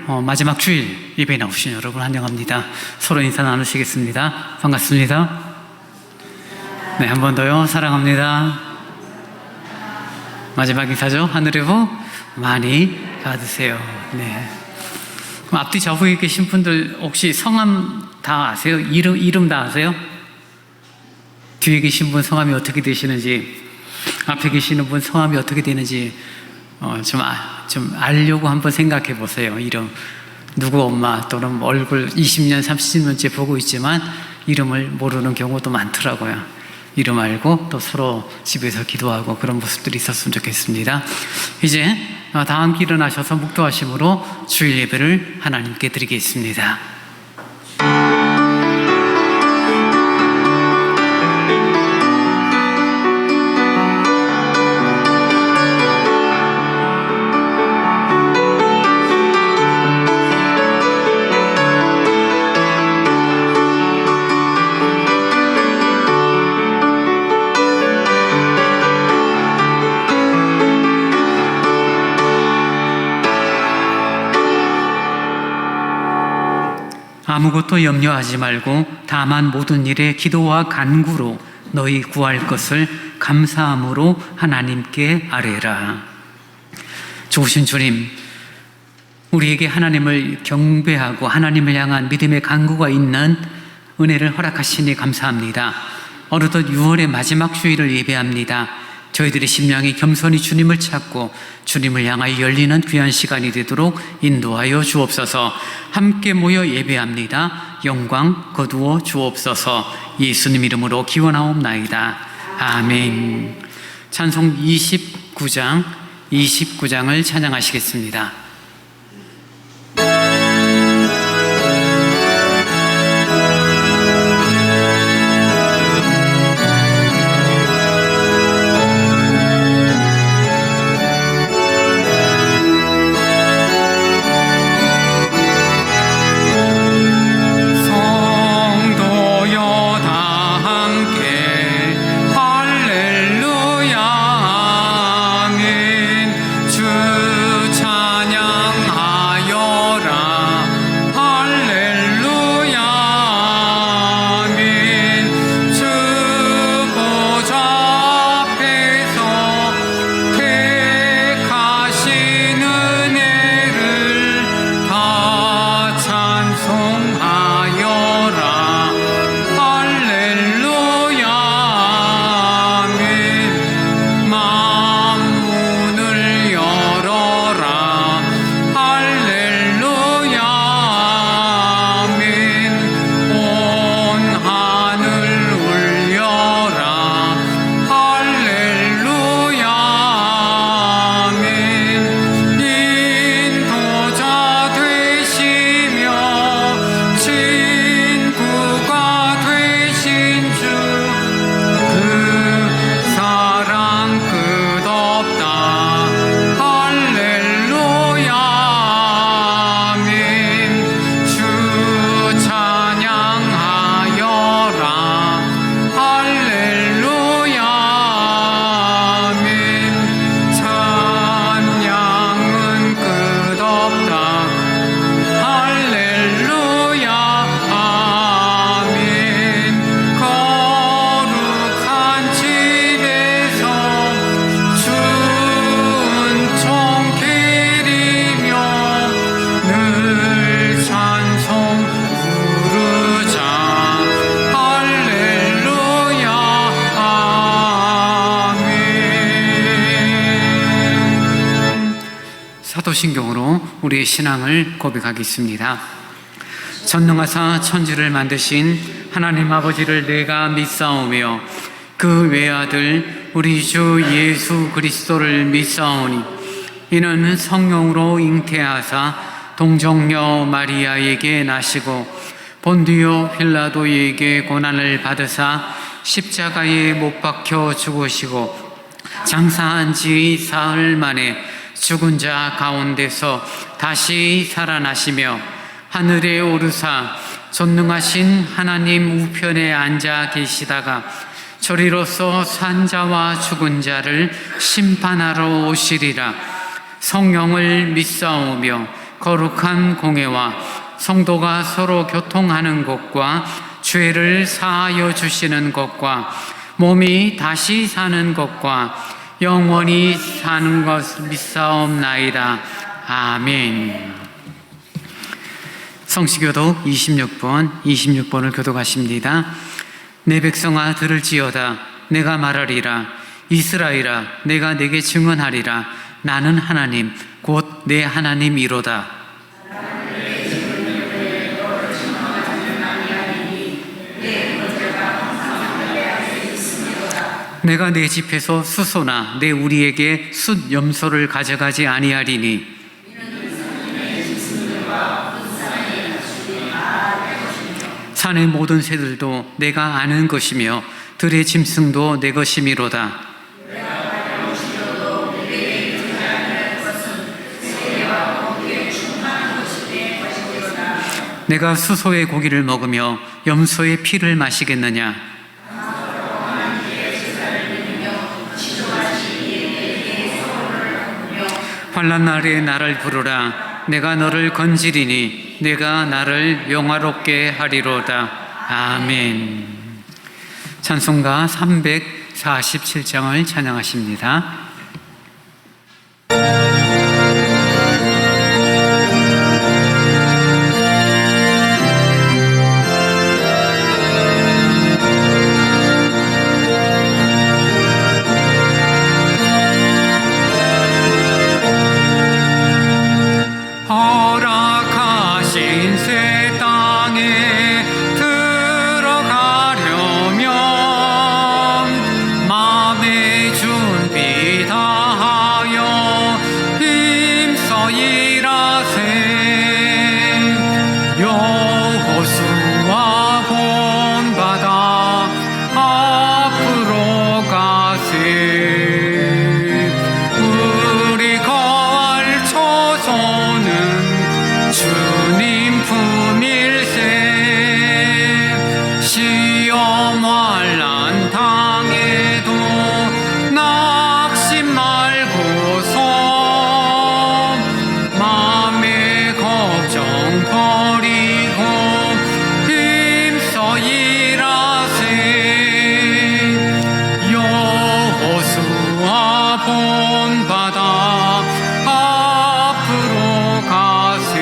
오늘 마지막 주일 예배에 나오신 여러분 환영합니다. 서로 인사 나누시겠습니다. 반갑습니다. 네, 한 번 더요. 사랑합니다. 마지막 인사죠. 하늘의 복 많이 받으세요. 네. 그럼 앞뒤 좌우에 계신 분들 혹시 성함 다 아세요? 이름 다 아세요? 뒤에 계신 분 성함이 어떻게 되시는지, 앞에 계시는 분 성함이 어떻게 되는지 좀 알려고 한번 생각해 보세요. 이름, 누구 엄마 또는 얼굴 20년, 30년째 보고 있지만 이름을 모르는 경우도 많더라고요. 이름 알고 또 서로 집에서 기도하고 그런 모습들이 있었으면 좋겠습니다. 이제 다 함께 일어나셔서 묵도하심으로 주일 예배를 하나님께 드리겠습니다. 아무것도 염려하지 말고 다만 모든 일에 기도와 간구로 너희 구할 것을 감사함으로 하나님께 아뢰라. 좋으신 주님, 우리에게 하나님을 경배하고 하나님을 향한 믿음의 간구가 있는 은혜를 허락하시니 감사합니다. 어느덧 6월의 마지막 주일을 예배합니다. 저희들의 심령이 겸손히 주님을 찾고 주님을 향하여 열리는 귀한 시간이 되도록 인도하여 주옵소서. 함께 모여 예배합니다. 영광 거두어 주옵소서. 예수님 이름으로 기원하옵나이다. 아멘. 찬송 29장을 찬양하시겠습니다. 사도신경으로 우리의 신앙을 고백하겠습니다. 전능하사 천지를 만드신 하나님 아버지를 내가 믿사오며 그 외아들 우리 주 예수 그리스도를 믿사오니 이는 성령으로 잉태하사 동정녀 마리아에게 나시고 본디오 필라도에게 고난을 받으사 십자가에 못 박혀 죽으시고 장사한 지 사흘 만에 죽은 자 가운데서 다시 살아나시며 하늘에 오르사 전능하신 하나님 우편에 앉아 계시다가 저리로서 산자와 죽은 자를 심판하러 오시리라. 성령을 믿사오며 거룩한 공회와 성도가 서로 교통하는 것과 죄를 사하여 주시는 것과 몸이 다시 사는 것과 영원히 사는 것 믿사옵나이다. 아멘. 성시교독 26번을 교독하십니다. 내 백성아 들을지어다. 내가 말하리라. 이스라엘아 내가 내게 증언하리라. 나는 하나님 곧 내 하나님이로다. 내가 내 집에서 수소나 내 우리에게 숫 염소를 가져가지 아니하리니 산의 모든 새들도 내가 아는 것이며 들의 짐승도 내 것이미로다. 내가 수소의 고기를 먹으며 염소의 피를 마시겠느냐? 환난 날에 나를 부르라. 내가 너를 건지리니 내가 나를 영화롭게 하리로다. 아멘. 찬송가 347장을 찬양하십니다. 허락하신 새 땅에 들어가려면 마음의 준비 다하여 힘써 일하세. 여호수아 본받아 앞으로 가세. 우리 거할 초소는 주님 품일세. 시험 환난 당해도 낙심 말고서 마음의 걱정 버리고 힘써 일하세. 여호수아 본받아 앞으로 가세.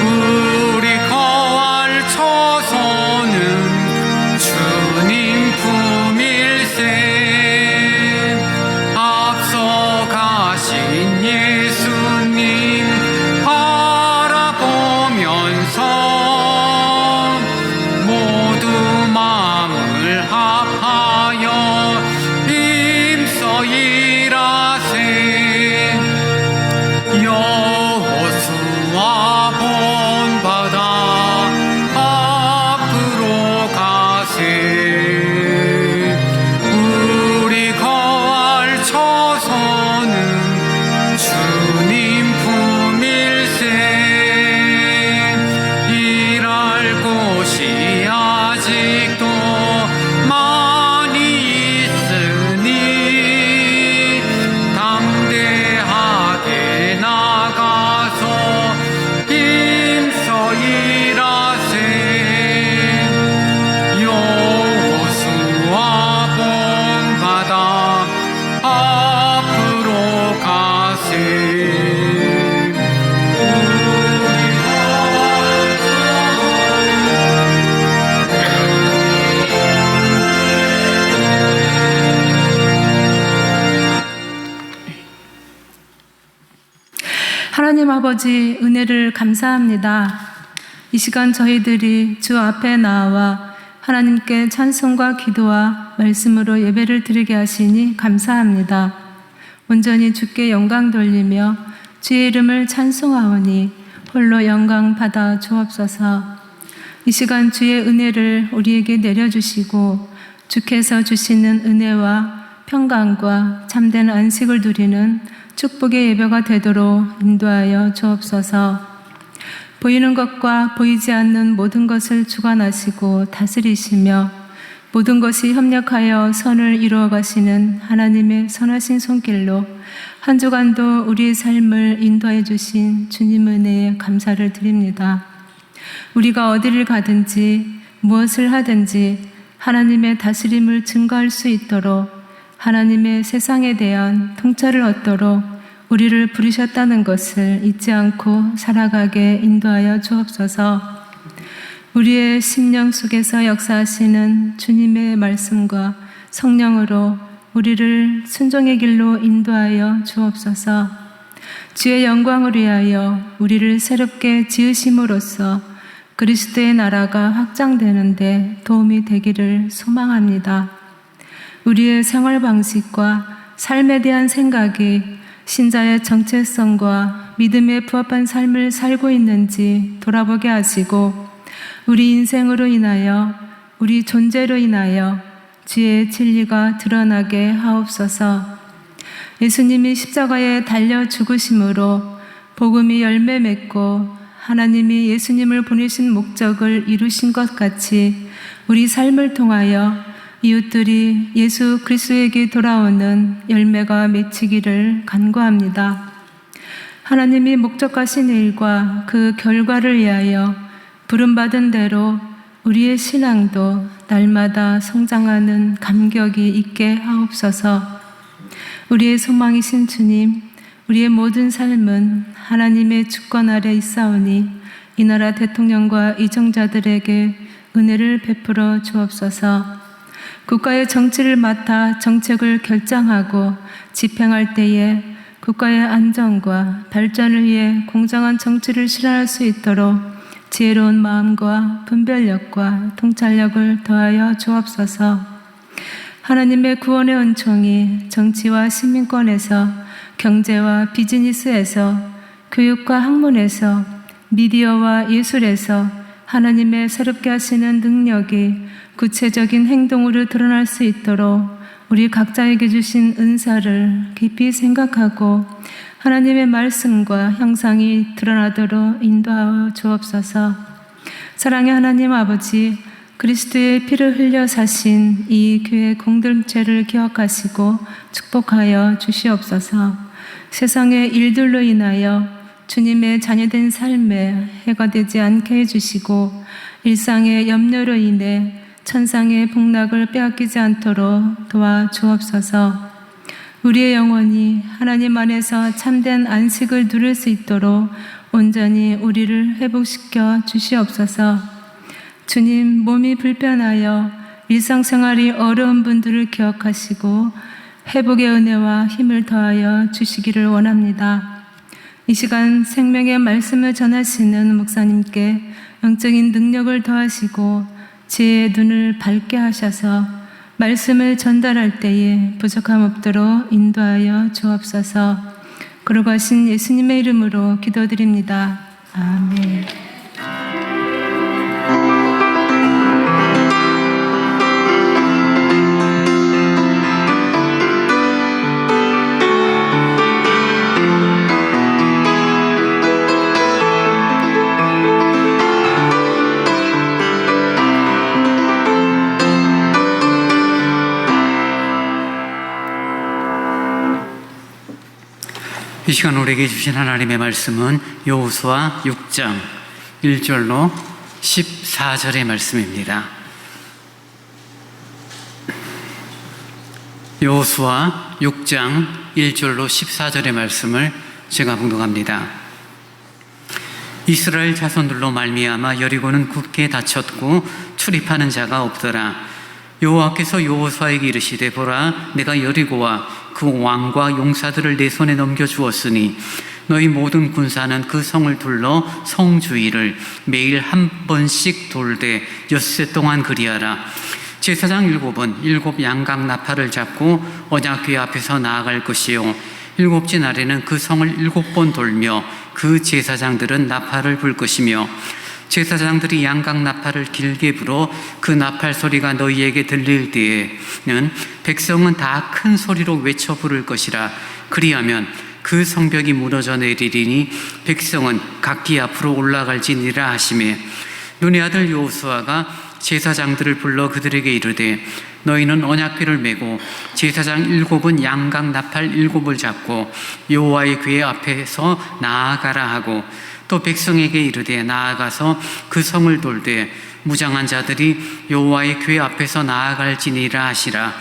우리 거할 처소는 주님 품일세. 앞서 가신 예수님 바라보면서 모두 마음을 합하여 힘써 일하세. 여호수아 본받아 앞으로 가세. 우리 거할 처소는 주님 품일세. 일할 곳이 아직도 많이 있으니 담대하게 나가서 힘써 일하세. 여호수아 본받아 앞으로 가세. 하나님 아버지 은혜를 감사합니다. 이 시간 저희들이 주 앞에 나와 하나님께 찬송과 기도와 말씀으로 예배를 드리게 하시니 감사합니다. 온전히 주께 영광 돌리며 주의 이름을 찬송하오니 홀로 영광 받아 주옵소서. 이 시간 주의 은혜를 우리에게 내려주시고 주께서 주시는 은혜와 평강과 참된 안식을 누리는 축복의 예배가 되도록 인도하여 주옵소서. 보이는 것과 보이지 않는 모든 것을 주관하시고 다스리시며 모든 것이 협력하여 선을 이루어 가시는 하나님의 선하신 손길로 한 주간도 우리의 삶을 인도해 주신 주님 은혜에 감사를 드립니다. 우리가 어디를 가든지 무엇을 하든지 하나님의 다스림을 증거할 수 있도록 하나님의 세상에 대한 통찰을 얻도록 우리를 부르셨다는 것을 잊지 않고 살아가게 인도하여 주옵소서. 우리의 심령 속에서 역사하시는 주님의 말씀과 성령으로 우리를 순종의 길로 인도하여 주옵소서. 주의 영광을 위하여 우리를 새롭게 지으심으로써 그리스도의 나라가 확장되는데 도움이 되기를 소망합니다. 우리의 생활 방식과 삶에 대한 생각이 신자의 정체성과 믿음에 부합한 삶을 살고 있는지 돌아보게 하시고 우리 인생으로 인하여 우리 존재로 인하여 주의 진리가 드러나게 하옵소서. 예수님이 십자가에 달려 죽으심으로 복음이 열매 맺고 하나님이 예수님을 보내신 목적을 이루신 것 같이 우리 삶을 통하여 이웃들이 예수 그리스도에게 돌아오는 열매가 맺히기를 간구합니다. 하나님이 목적하신 일과 그 결과를 위하여 부름받은 대로 우리의 신앙도 날마다 성장하는 감격이 있게 하옵소서. 우리의 소망이신 주님, 우리의 모든 삶은 하나님의 주권 아래 있사오니 이 나라 대통령과 이정자들에게 은혜를 베풀어 주옵소서. 국가의 정치를 맡아 정책을 결정하고 집행할 때에 국가의 안정과 발전을 위해 공정한 정치를 실현할 수 있도록 지혜로운 마음과 분별력과 통찰력을 더하여 주옵소서. 하나님의 구원의 은총이 정치와 시민권에서 경제와 비즈니스에서 교육과 학문에서 미디어와 예술에서 하나님의 새롭게 하시는 능력이 구체적인 행동으로 드러날 수 있도록 우리 각자에게 주신 은사를 깊이 생각하고 하나님의 말씀과 형상이 드러나도록 인도하여 주옵소서. 사랑의 하나님 아버지, 그리스도의 피를 흘려 사신 이 교회 공동체를 기억하시고 축복하여 주시옵소서. 세상의 일들로 인하여 주님의 자녀된 삶에 해가 되지 않게 해주시고 일상의 염려로 인해 천상의 복락을 빼앗기지 않도록 도와주옵소서. 우리의 영혼이 하나님 안에서 참된 안식을 누릴 수 있도록 온전히 우리를 회복시켜 주시옵소서. 주님, 몸이 불편하여 일상생활이 어려운 분들을 기억하시고 회복의 은혜와 힘을 더하여 주시기를 원합니다. 이 시간 생명의 말씀을 전하시는 목사님께 영적인 능력을 더하시고 지혜의 눈을 밝게 하셔서 말씀을 전달할 때에 부족함 없도록 인도하여 주옵소서. 거룩하신 예수님의 이름으로 기도드립니다. 아멘. 이 시간 우리에게 주신 하나님의 말씀은 여호수아 6장 1절로 14절의 말씀입니다. 여호수아 6장 1절로 14절의 말씀을 제가 봉독합니다. 이스라엘 자손들로 말미암아 여리고는 굳게 닫혔고 출입하는 자가 없더라. 여호와께서 여호수아에게 이르시되 보라, 내가 여리고와 그 왕과 용사들을 내 손에 넘겨주었으니 너희 모든 군사는 그 성을 둘러 성 주위를 매일 한 번씩 돌되 엿새 동안 그리하라. 제사장 7은 7 양각 나팔을 잡고 언약궤 앞에서 나아갈 것이요 7째 날에는 그 성을 7번 돌며 그 제사장들은 나팔을 불 것이며 제사장들이 양각 나팔을 길게 불어 그 나팔 소리가 너희에게 들릴 때에는 백성은 다 큰 소리로 외쳐 부를 것이라. 그리하면 그 성벽이 무너져 내리리니 백성은 각기 앞으로 올라갈지니라 하시매, 눈의 아들 여호수아가 제사장들을 불러 그들에게 이르되 너희는 언약궤를 메고 제사장 7은 양각 나팔 7을 잡고 여호와의 궤 앞에서 나아가라 하고 또 백성에게 이르되 나아가서 그 성을 돌되 무장한 자들이 여호와의 궤 앞에서 나아갈지니라 하시라.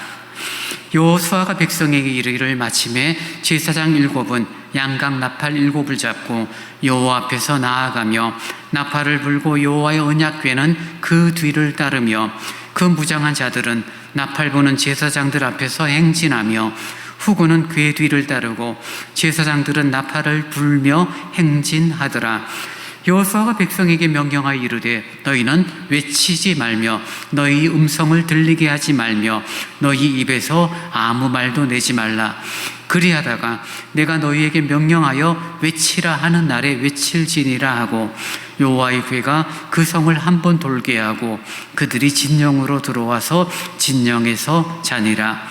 여호수아가 백성에게 이르기를 마침에 제사장 7은 양각 나팔 7을 잡고 여호와 앞에서 나아가며 나팔을 불고 여호와의 언약궤는 그 뒤를 따르며 그 무장한 자들은 나팔 부는 제사장들 앞에서 행진하며 후군은 궤 뒤를 따르고 제사장들은 나팔을 불며 행진하더라. 여호수아가 백성에게 명령하여 이르되 너희는 외치지 말며 너희 음성을 들리게 하지 말며 너희 입에서 아무 말도 내지 말라. 그리하다가 내가 너희에게 명령하여 외치라 하는 날에 외칠지니라 하고 여호와의 궤가 그 성을 한 번 돌게 하고 그들이 진영으로 들어와서 진영에서 자니라.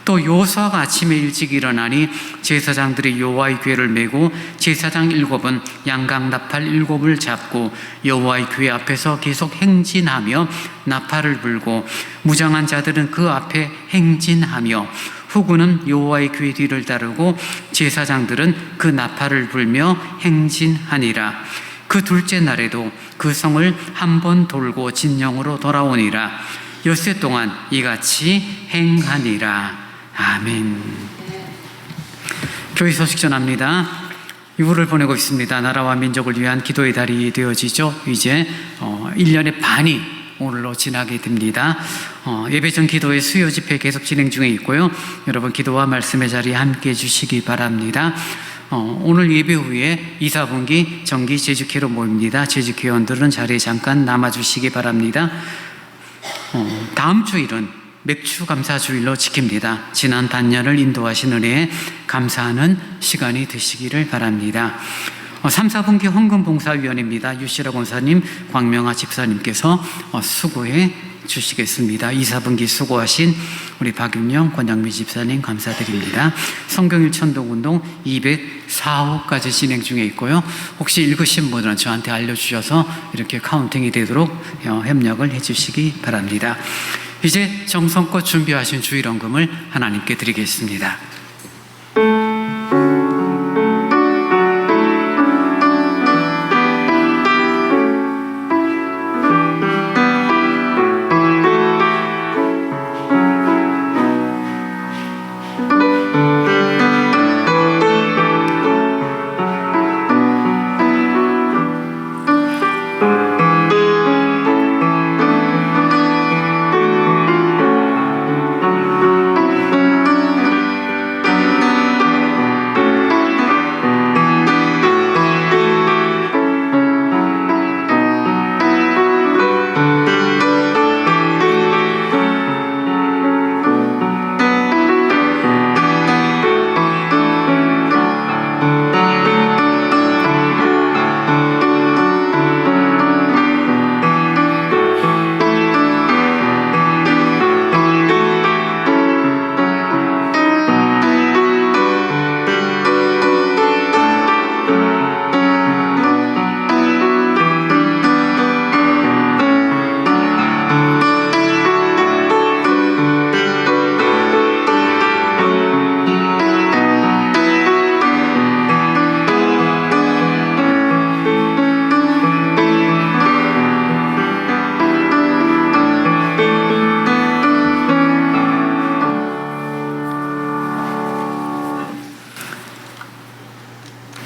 또 여호수아가 아침에 일찍 일어나니 제사장들이 여호와의 궤를 메고 제사장 7은 양각 나팔 7을 잡고 여호와의 궤 앞에서 계속 행진하며 나팔을 불고 무장한 자들은 그 앞에 행진하며 후군은 여호와의 궤 뒤를 따르고 제사장들은 그 나팔을 불며 행진하니라. 그 둘째 날에도 그 성을 한 번 돌고 진영으로 돌아오니라. 엿새 동안 이같이 행하니라. 아멘. 교회 소식 전합니다. 유월을 보내고 있습니다. 나라와 민족을 위한 기도의 달이 되어지죠. 이제 1년의 반이 오늘로 지나게 됩니다. 예배 전 기도의 수요 집회 계속 진행 중에 있고요. 여러분 기도와 말씀의 자리에 함께 해주시기 바랍니다. 오늘 예배 후에 2, 4분기 정기 제주회로 모입니다. 제주회원들은 자리에 잠깐 남아주시기 바랍니다. 다음 주일은 맥주 감사 주일로 지킵니다. 지난 단년을 인도하신 은혜에 감사하는 시간이 되시기를 바랍니다. 3, 4분기 헌금봉사위원회입니다. 유시라 권사님, 광명아 집사님께서 수고해 주시겠습니다. 2, 4분기 수고하신 우리 박윤영, 권양미 집사님 감사드립니다. 성경일 천독운동 204호까지 진행 중에 있고요. 혹시 읽으신 분들은 저한테 알려주셔서 이렇게 카운팅이 되도록 협력을 해주시기 바랍니다. 이제 정성껏 준비하신 주일헌금을 하나님께 드리겠습니다.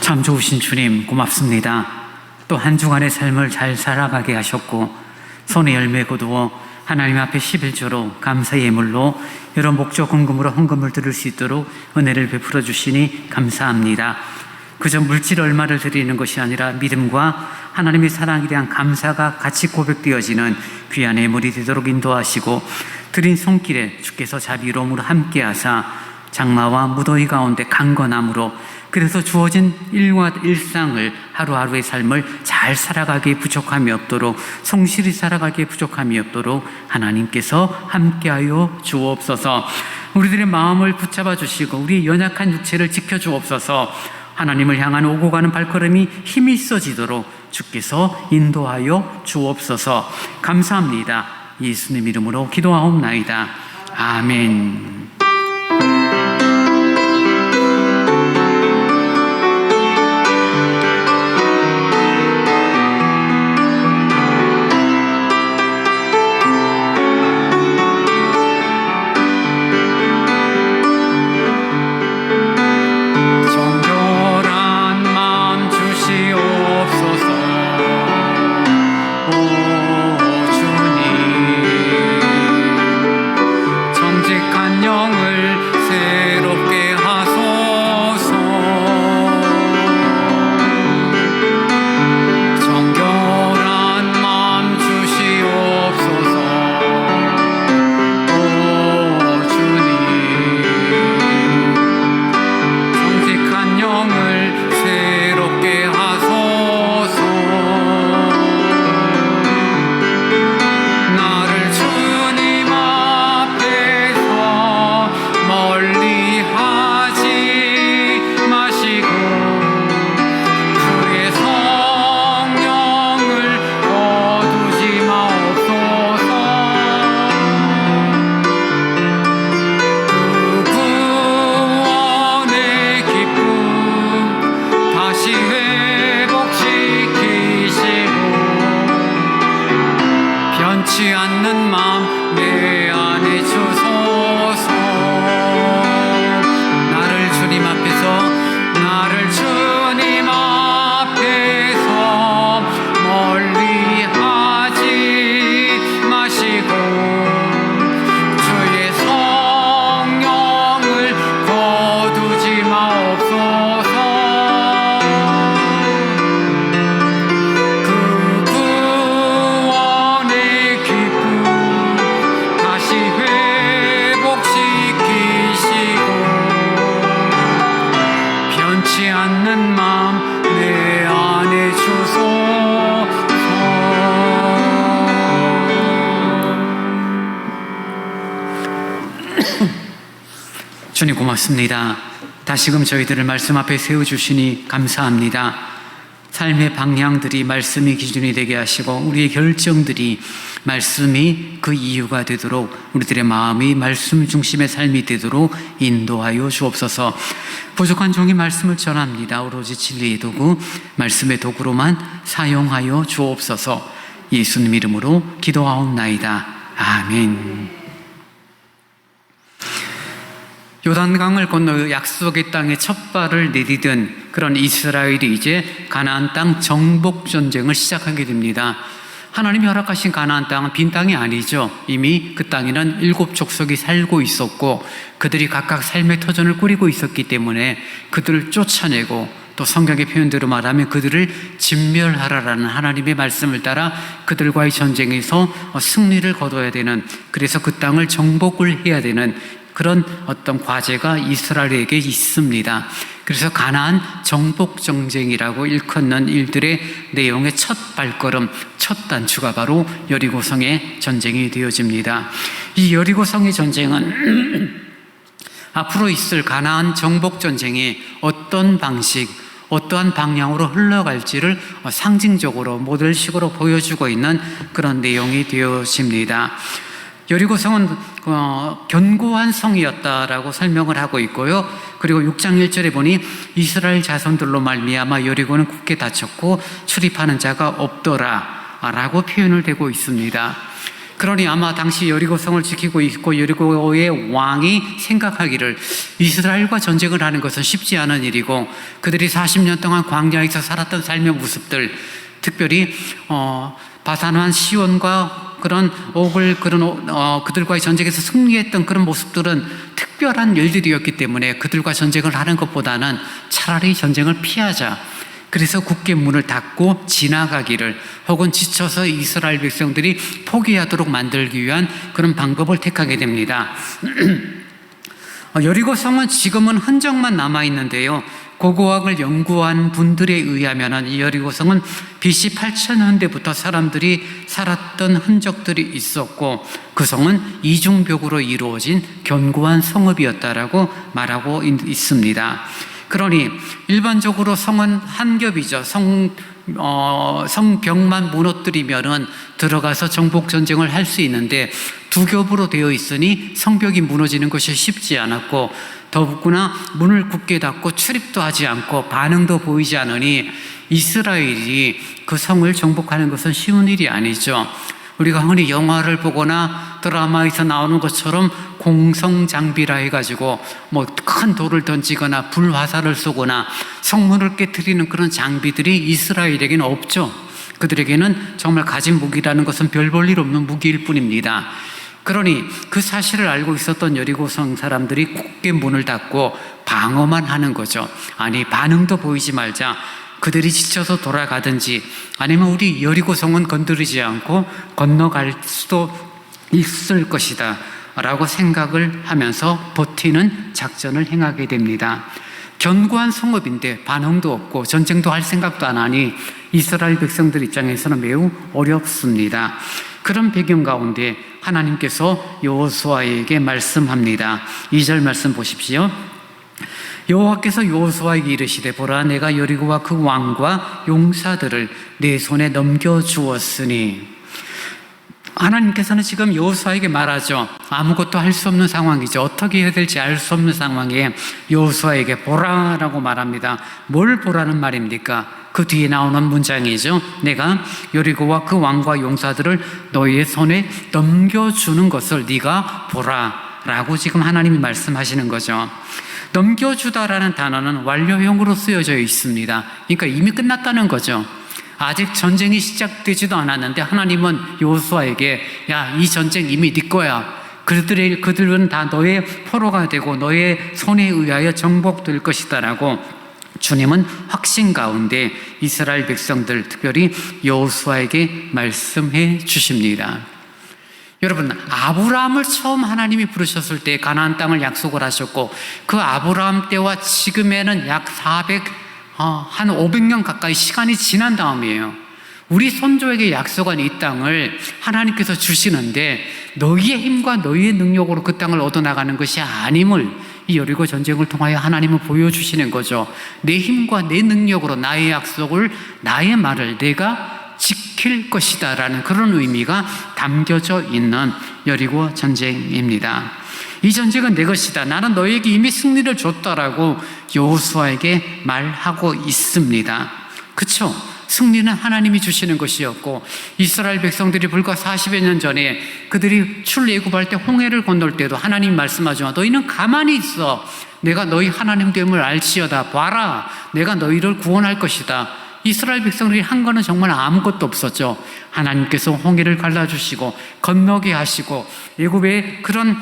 참 좋으신 주님 고맙습니다. 또 한 주간의 삶을 잘 살아가게 하셨고 손에 열매 거두어 하나님 앞에 11조로 감사의 예물로 여러 목적 헌금으로 헌금을 드릴 수 있도록 은혜를 베풀어 주시니 감사합니다. 그저 물질 얼마를 드리는 것이 아니라 믿음과 하나님의 사랑에 대한 감사가 같이 고백되어지는 귀한 예물이 되도록 인도하시고 드린 손길에 주께서 자비로움으로 함께하사 장마와 무더위 가운데 강건함으로 그래서 주어진 일상을 하루하루의 삶을 잘 살아가기에 부족함이 없도록 성실히 살아가기에 부족함이 없도록 하나님께서 함께하여 주옵소서. 우리들의 마음을 붙잡아 주시고 우리의 연약한 육체를 지켜주옵소서. 하나님을 향한 오고 가는 발걸음이 힘이 있어지도록 주께서 인도하여 주옵소서. 감사합니다. 예수님 이름으로 기도하옵나이다. 아멘. 정결한 마음 주시옵소서. 오 주님, 정직한 영을 새롭게 하소서. 정결한 마음 주시옵소서. 오 주님, 정직한 영을 새롭게 하소서. 나를 주님 앞에서 멀리 하지 마시고 주의 성령을 거두지 마옵소서. 그 구원의 기쁨 다시 회복시키시고 변치 않는 마음 내 안에 주소서. 나를 주님 앞에서 멀리 하지 마시고 주의 성령을 거두지 마옵소서. 그 구원의 기쁨 다시 회복시키시고 변치 않는 마음 내 안에 주소서. 주님 고맙습니다. 다시금 저희들을 말씀 앞에 세워주시니 감사합니다. 삶의 방향들이 말씀이 기준이 되게 하시고 우리의 결정들이 말씀이 그 이유가 되도록 우리들의 마음이 말씀 중심의 삶이 되도록 인도하여 주옵소서. 부족한 종이 말씀을 전합니다. 오로지 진리의 도구, 말씀의 도구로만 사용하여 주옵소서. 예수님 이름으로 기도하옵나이다. 아멘. 요단강을 건너 약속의 땅에 첫 발을 내디딘 그런 이스라엘이 이제 가나안 땅 정복 전쟁을 시작하게 됩니다. 하나님이 허락하신 가나안 땅은 빈 땅이 아니죠. 이미 그 땅에는 7 족속이 살고 있었고 그들이 각각 삶의 터전을 꾸리고 있었기 때문에 그들을 쫓아내고 또 성경의 표현대로 말하면 그들을 진멸하라라는 하나님의 말씀을 따라 그들과의 전쟁에서 승리를 거둬야 되는, 그래서 그 땅을 정복을 해야 되는 그런 어떤 과제가 이스라엘에게 있습니다. 그래서 가나안 정복 전쟁이라고 일컫는 일들의 내용의 첫 발걸음, 첫 단추가 바로 여리고성의 전쟁이 되어집니다. 이 여리고성의 전쟁은 앞으로 있을 가나안 정복 전쟁이 어떤 방식, 어떠한 방향으로 흘러갈지를 상징적으로 모델식으로 보여주고 있는 그런 내용이 되어집니다. 여리고성은 견고한 성이었다라고 설명을 하고 있고요. 그리고 6장 1절에 보니 이스라엘 자손들로 말미암아 여리고는 굳게 닫혔고 출입하는 자가 없더라 라고 표현을 되고 있습니다. 그러니 아마 당시 여리고성을 지키고 있고 여리고의 왕이 생각하기를 이스라엘과 전쟁을 하는 것은 쉽지 않은 일이고 그들이 40년 동안 광야에서 살았던 삶의 모습들, 특별히 바산왕 시온과 그런 그들과의 전쟁에서 승리했던 그런 모습들은 특별한 일들이었기 때문에 그들과 전쟁을 하는 것보다는 차라리 전쟁을 피하자. 그래서 굳게 문을 닫고 지나가기를, 혹은 지쳐서 이스라엘 백성들이 포기하도록 만들기 위한 그런 방법을 택하게 됩니다. 여리고성은 지금은 흔적만 남아있는데요. 고고학을 연구한 분들에 의하면 이 여리고성은 BC 8000년대부터 사람들이 살았던 흔적들이 있었고 그 성은 이중벽으로 이루어진 견고한 성읍이었다라고 말하고 있습니다. 그러니 일반적으로 성은 한 겹이죠. 성벽만 무너뜨리면은 들어가서 정복 전쟁을 할 수 있는데 두 겹으로 되어 있으니 성벽이 무너지는 것이 쉽지 않았고, 더구나 문을 굳게 닫고 출입도 하지 않고 반응도 보이지 않으니 이스라엘이 그 성을 정복하는 것은 쉬운 일이 아니죠. 우리가 흔히 영화를 보거나 드라마에서 나오는 것처럼 공성장비라 해가지고 뭐 큰 돌을 던지거나 불화살을 쏘거나 성문을 깨트리는 그런 장비들이 이스라엘에게는 없죠. 그들에게는 정말 가진 무기라는 것은 별 볼 일 없는 무기일 뿐입니다. 그러니 그 사실을 알고 있었던 여리고성 사람들이 굳게 문을 닫고 방어만 하는 거죠. 아니, 반응도 보이지 말자. 그들이 지쳐서 돌아가든지 아니면 우리 여리고성은 건드리지 않고 건너갈 수도 있을 것이다 라고 생각을 하면서 버티는 작전을 행하게 됩니다. 견고한 성읍인데 반응도 없고 전쟁도 할 생각도 안 하니 이스라엘 백성들 입장에서는 매우 어렵습니다. 그런 배경 가운데 하나님께서 여호수아에게 말씀합니다. 2절 말씀 보십시오. 여호와께서 여호수아에게 이르시되 보라, 내가 여리고와 그 왕과 용사들을 내 손에 넘겨주었으니. 하나님께서는 지금 여호수아에게 말하죠. 아무것도 할 수 없는 상황이죠. 어떻게 해야 될지 알 수 없는 상황에 여호수아에게 보라라고 말합니다. 뭘 보라는 말입니까? 그 뒤에 나오는 문장이죠. 내가 여리고와 그 왕과 용사들을 너희의 손에 넘겨주는 것을 네가 보라라고 지금 하나님이 말씀하시는 거죠. 넘겨주다라는 단어는 완료형으로 쓰여져 있습니다. 그러니까 이미 끝났다는 거죠. 아직 전쟁이 시작되지도 않았는데 하나님은 여호수아에게 야, 이 전쟁 이미 네 거야. 그들은 다 너의 포로가 되고 너의 손에 의하여 정복될 것이다 라고 주님은 확신 가운데 이스라엘 백성들, 특별히 여호수아에게 말씀해 주십니다. 여러분, 아브라함을 처음 하나님이 부르셨을 때 가나안 땅을 약속을 하셨고, 그 아브라함 때와 지금에는 약 500년 가까이 시간이 지난 다음이에요. 우리 선조에게 약속한 이 땅을 하나님께서 주시는데 너희의 힘과 너희의 능력으로 그 땅을 얻어나가는 것이 아님을 이 여리고 전쟁을 통하여 하나님은 보여주시는 거죠. 내 힘과 내 능력으로 나의 약속을, 나의 말을 내가 지킬 것이다 라는 그런 의미가 담겨져 있는 여리고 전쟁입니다. 이 전쟁은 내 것이다. 나는 너에게 이미 승리를 줬다라고 여호수아에게 말하고 있습니다. 그렇죠? 승리는 하나님이 주시는 것이었고, 이스라엘 백성들이 불과 40여 년 전에 그들이 출애굽할 때 홍해를 건널 때도 하나님이 말씀하지만 너희는 가만히 있어. 내가 너희 하나님 됨을 알지어다. 봐라. 내가 너희를 구원할 것이다. 이스라엘 백성들이 한 거는 정말 아무것도 없었죠. 하나님께서 홍해를 갈라주시고 건너게 하시고 애굽의 그런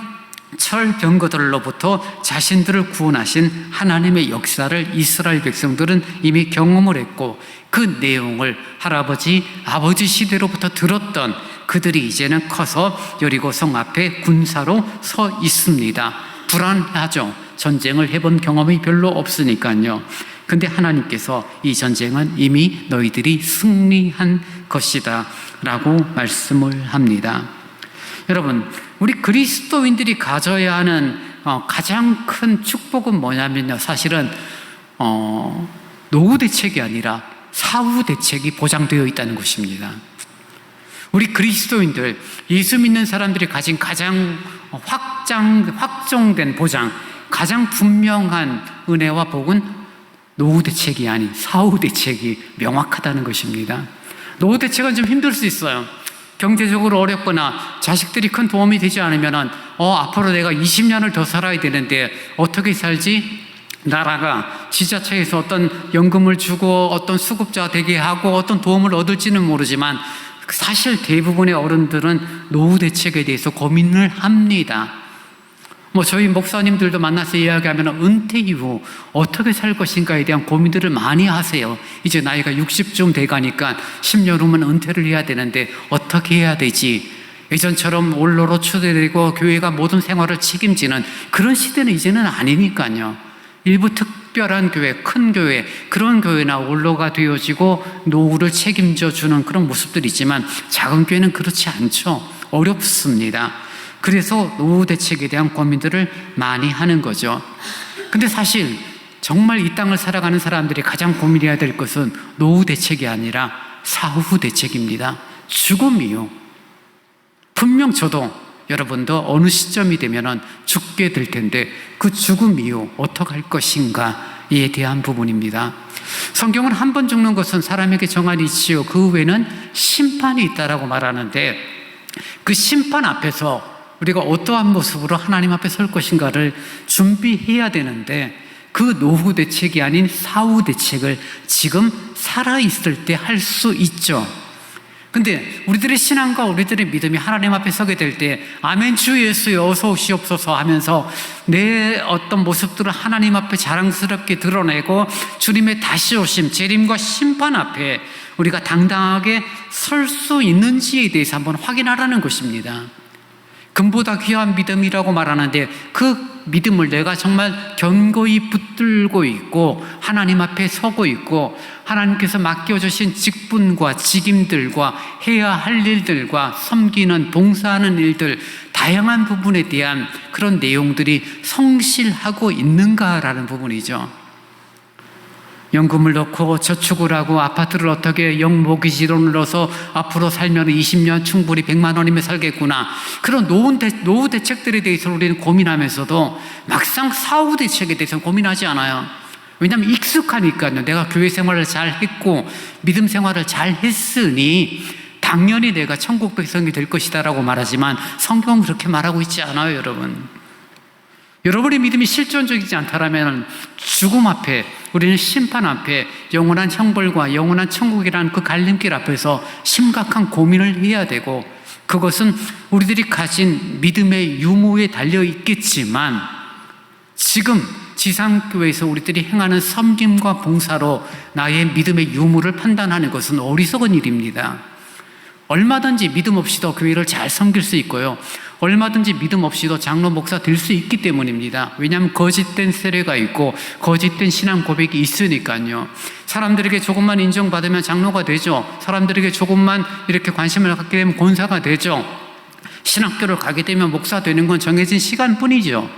철병거들로부터 자신들을 구원하신 하나님의 역사를 이스라엘 백성들은 이미 경험을 했고, 그 내용을 할아버지, 아버지 시대로부터 들었던 그들이 이제는 커서 여리고 성 앞에 군사로 서 있습니다. 불안하죠. 전쟁을 해본 경험이 별로 없으니까요. 근데 하나님께서 이 전쟁은 이미 너희들이 승리한 것이다 라고 말씀을 합니다. 여러분, 우리 그리스도인들이 가져야 하는 가장 큰 축복은 뭐냐면요, 사실은 노후 대책이 아니라 사후 대책이 보장되어 있다는 것입니다. 우리 그리스도인들, 예수 믿는 사람들이 가진 가장 확정된 보장, 가장 분명한 은혜와 복은 노후 대책이 아닌 사후 대책이 명확하다는 것입니다. 노후 대책은 좀 힘들 수 있어요. 경제적으로 어렵거나 자식들이 큰 도움이 되지 않으면 앞으로 내가 20년을 더 살아야 되는데 어떻게 살지? 나라가 지자체에서 어떤 연금을 주고 어떤 수급자 되게 하고 어떤 도움을 얻을지는 모르지만 사실 대부분의 어른들은 노후 대책에 대해서 고민을 합니다. 저희 목사님들도 만나서 이야기하면 은퇴 이후 어떻게 살 것인가에 대한 고민들을 많이 하세요. 이제 나이가 60쯤 돼가니까 10년 후면 은퇴를 해야 되는데 어떻게 해야 되지? 예전처럼 원로로 추대되고 교회가 모든 생활을 책임지는 그런 시대는 이제는 아니니까요. 일부 특별한 교회, 큰 교회, 그런 교회나 원로가 되어지고 노후를 책임져 주는 그런 모습들이 있지만 작은 교회는 그렇지 않죠. 어렵습니다. 그래서 노후 대책에 대한 고민들을 많이 하는 거죠. 근데 사실 정말 이 땅을 살아가는 사람들이 가장 고민해야 될 것은 노후 대책이 아니라 사후 대책입니다. 죽음이요. 분명 저도 여러분도 어느 시점이 되면 죽게 될 텐데 그 죽음 이후 어떻게 할 것인가에 대한 부분입니다. 성경은 한 번 죽는 것은 사람에게 정한이 있지요. 그 후에는 심판이 있다라고 말하는데 그 심판 앞에서 우리가 어떠한 모습으로 하나님 앞에 설 것인가를 준비해야 되는데 그 노후 대책이 아닌 사후 대책을 지금 살아있을 때 할 수 있죠. 근데 우리들의 신앙과 우리들의 믿음이 하나님 앞에 서게 될 때 아멘 주 예수여 어서 오시옵소서 하면서 내 어떤 모습들을 하나님 앞에 자랑스럽게 드러내고 주님의 다시 오심, 재림과 심판 앞에 우리가 당당하게 설 수 있는지에 대해서 한번 확인하라는 것입니다. 금보다 귀한 믿음이라고 말하는데 그 믿음을 내가 정말 견고히 붙들고 있고 하나님 앞에 서고 있고 하나님께서 맡겨주신 직분과 직임들과 해야 할 일들과 섬기는 봉사하는 일들 다양한 부분에 대한 그런 내용들이 성실하고 있는가라는 부분이죠. 연금을 넣고 저축을 하고 아파트를 어떻게 영모기지론을 넣어서 앞으로 살면 20년 충분히 100만 원이면 살겠구나. 그런 노후 대책들에 대해서 우리는 고민하면서도 막상 사후 대책에 대해서 고민하지 않아요. 왜냐하면 익숙하니까요. 내가 교회 생활을 잘 했고 믿음 생활을 잘 했으니 당연히 내가 천국 백성이 될 것이다 라고 말하지만 성경은 그렇게 말하고 있지 않아요, 여러분. 여러분의 믿음이 실존적이지 않다면 죽음 앞에 우리는 심판 앞에 영원한 형벌과 영원한 천국이라는 그 갈림길 앞에서 심각한 고민을 해야 되고 그것은 우리들이 가진 믿음의 유무에 달려 있겠지만 지금 지상교회에서 우리들이 행하는 섬김과 봉사로 나의 믿음의 유무를 판단하는 것은 어리석은 일입니다. 얼마든지 믿음 없이도 교회를 잘 섬길 수 있고요. 얼마든지 믿음 없이도 장로 목사 될 수 있기 때문입니다. 왜냐하면 거짓된 세례가 있고 거짓된 신앙 고백이 있으니까요. 사람들에게 조금만 인정받으면 장로가 되죠. 사람들에게 조금만 이렇게 관심을 갖게 되면 권사가 되죠. 신학교를 가게 되면 목사 되는 건 정해진 시간뿐이죠.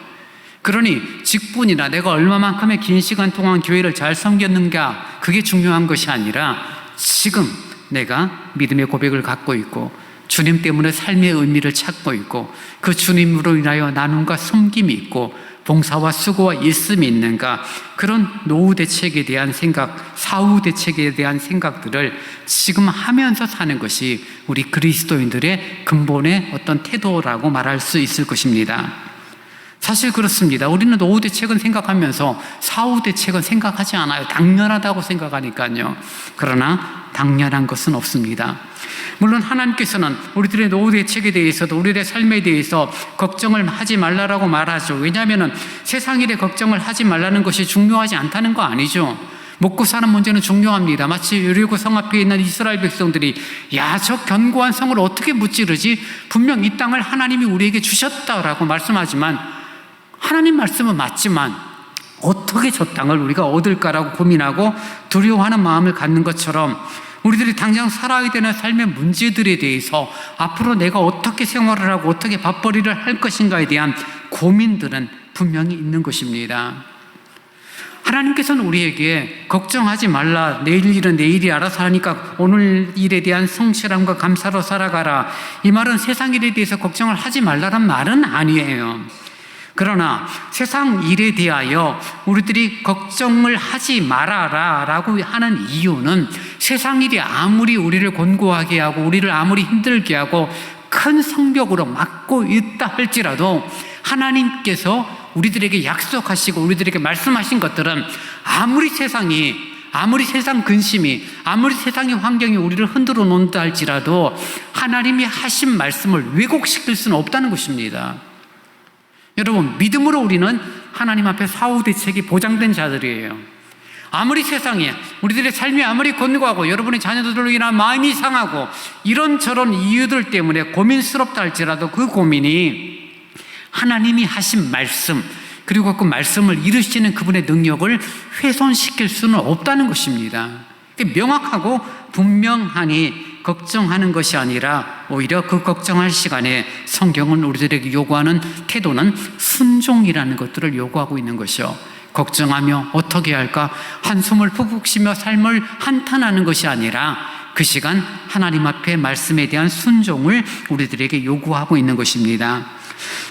그러니 직분이나 내가 얼마만큼의 긴 시간 동안 교회를 잘 섬겼는가 그게 중요한 것이 아니라 지금 내가 믿음의 고백을 갖고 있고 주님 때문에 삶의 의미를 찾고 있고 그 주님으로 인하여 나눔과 섬김이 있고 봉사와 수고와 있음이 있는가 그런 노후 대책에 대한 생각, 사후 대책에 대한 생각들을 지금 하면서 사는 것이 우리 그리스도인들의 근본의 어떤 태도라고 말할 수 있을 것입니다. 사실 그렇습니다. 우리는 노후 대책은 생각하면서 사후 대책은 생각하지 않아요. 당연하다고 생각하니까요. 그러나 당연한 것은 없습니다. 물론 하나님께서는 우리들의 노후 대책에 대해서도 우리들의 삶에 대해서 걱정을 하지 말라라고 말하죠. 왜냐하면 세상 일에 걱정을 하지 말라는 것이 중요하지 않다는 거 아니죠. 먹고 사는 문제는 중요합니다. 마치 여리고 성 앞에 있는 이스라엘 백성들이 야, 저 견고한 성을 어떻게 무찌르지? 분명 이 땅을 하나님이 우리에게 주셨다라고 말씀하지만 하나님 말씀은 맞지만 어떻게 저 땅을 우리가 얻을까라고 고민하고 두려워하는 마음을 갖는 것처럼 우리들이 당장 살아야 되는 삶의 문제들에 대해서 앞으로 내가 어떻게 생활을 하고 어떻게 밥벌이를 할 것인가에 대한 고민들은 분명히 있는 것입니다. 하나님께서는 우리에게 걱정하지 말라, 내일 일은 내일이 알아서 하니까 오늘 일에 대한 성실함과 감사로 살아가라. 이 말은 세상 일에 대해서 걱정을 하지 말라란 말은 아니에요. 그러나 세상 일에 대하여 우리들이 걱정을 하지 말아라 라고 하는 이유는 세상 일이 아무리 우리를 곤고하게 하고 우리를 아무리 힘들게 하고 큰 성벽으로 막고 있다 할지라도 하나님께서 우리들에게 약속하시고 우리들에게 말씀하신 것들은 아무리 세상 근심이 아무리 세상의 환경이 우리를 흔들어 놓는다 할지라도 하나님이 하신 말씀을 왜곡시킬 수는 없다는 것입니다. 여러분, 믿음으로 우리는 하나님 앞에 사후 대책이 보장된 자들이에요. 아무리 세상에 우리들의 삶이 아무리 곤고하고 여러분의 자녀들로 인한 마음이 상하고 이런저런 이유들 때문에 고민스럽다 할지라도 그 고민이 하나님이 하신 말씀 그리고 그 말씀을 이루시는 그분의 능력을 훼손시킬 수는 없다는 것입니다. 명확하고 분명하니 걱정하는 것이 아니라 오히려 그 걱정할 시간에 성경은 우리들에게 요구하는 태도는 순종이라는 것들을 요구하고 있는 것이요. 걱정하며 어떻게 할까 한숨을 푹푹 쉬며 삶을 한탄하는 것이 아니라 그 시간 하나님 앞에 말씀에 대한 순종을 우리들에게 요구하고 있는 것입니다.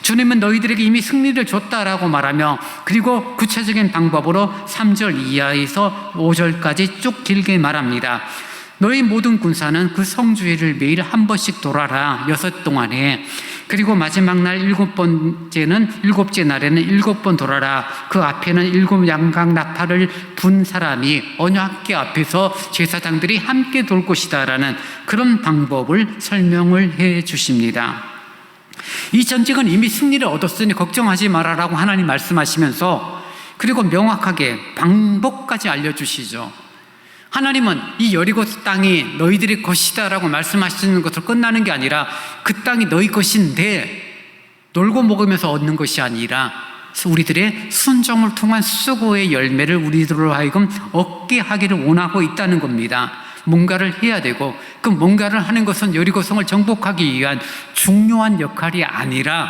주님은 너희들에게 이미 승리를 줬다라고 말하며, 그리고 구체적인 방법으로 3절 이하에서 5절까지 쭉 길게 말합니다. 너희 모든 군사는 그 성주일을 매일 한 번씩 돌아라 6 동안에, 그리고 마지막 날 7번째 날에는 7번 돌아라. 그 앞에는 7 양각 나팔을 분 사람이 언약궤 앞에서 제사장들이 함께 돌 것이다 라는 그런 방법을 설명을 해 주십니다. 이 전쟁은 이미 승리를 얻었으니 걱정하지 말아라고 하나님 말씀하시면서, 그리고 명확하게 방법까지 알려주시죠. 하나님은 이 여리고 땅이 너희들의 것이다 라고 말씀하시는 것으로 끝나는 게 아니라, 그 땅이 너희 것인데 놀고 먹으면서 얻는 것이 아니라 우리들의 순종을 통한 수고의 열매를 우리들로 하여금 얻게 하기를 원하고 있다는 겁니다. 뭔가를 해야 되고, 그 뭔가를 하는 것은 여리고성을 정복하기 위한 중요한 역할이 아니라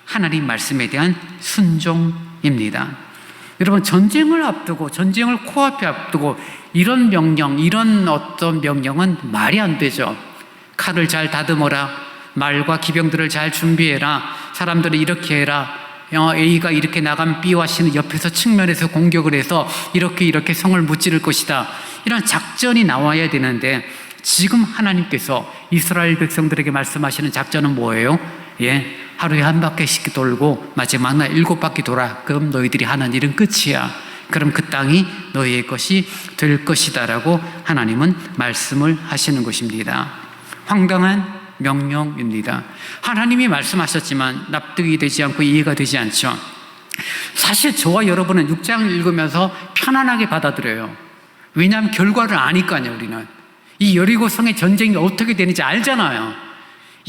하나님 말씀에 대한 순종입니다. 여러분, 전쟁을 앞두고, 전쟁을 코앞에 앞두고 이런 명령, 이런 어떤 명령은 말이 안 되죠. 칼을 잘 다듬어라, 말과 기병들을 잘 준비해라, 사람들을 이렇게 해라, A가 이렇게 나가면 B와 C는 옆에서 측면에서 공격을 해서 이렇게 성을 무찌를 것이다, 이런 작전이 나와야 되는데, 지금 하나님께서 이스라엘 백성들에게 말씀하시는 작전은 뭐예요? 하루에 한 바퀴씩 돌고 마지막 날 7바퀴 돌아. 그럼 너희들이 하는 일은 끝이야. 그럼 그 땅이 너희의 것이 될 것이다 라고 하나님은 말씀을 하시는 것입니다. 황당한 명령입니다. 하나님이 말씀하셨지만 납득이 되지 않고 이해가 되지 않죠. 사실 저와 여러분은 6장을 읽으면서 편안하게 받아들여요. 왜냐하면 결과를 아니까요. 우리는 이 여리고성의 전쟁이 어떻게 되는지 알잖아요.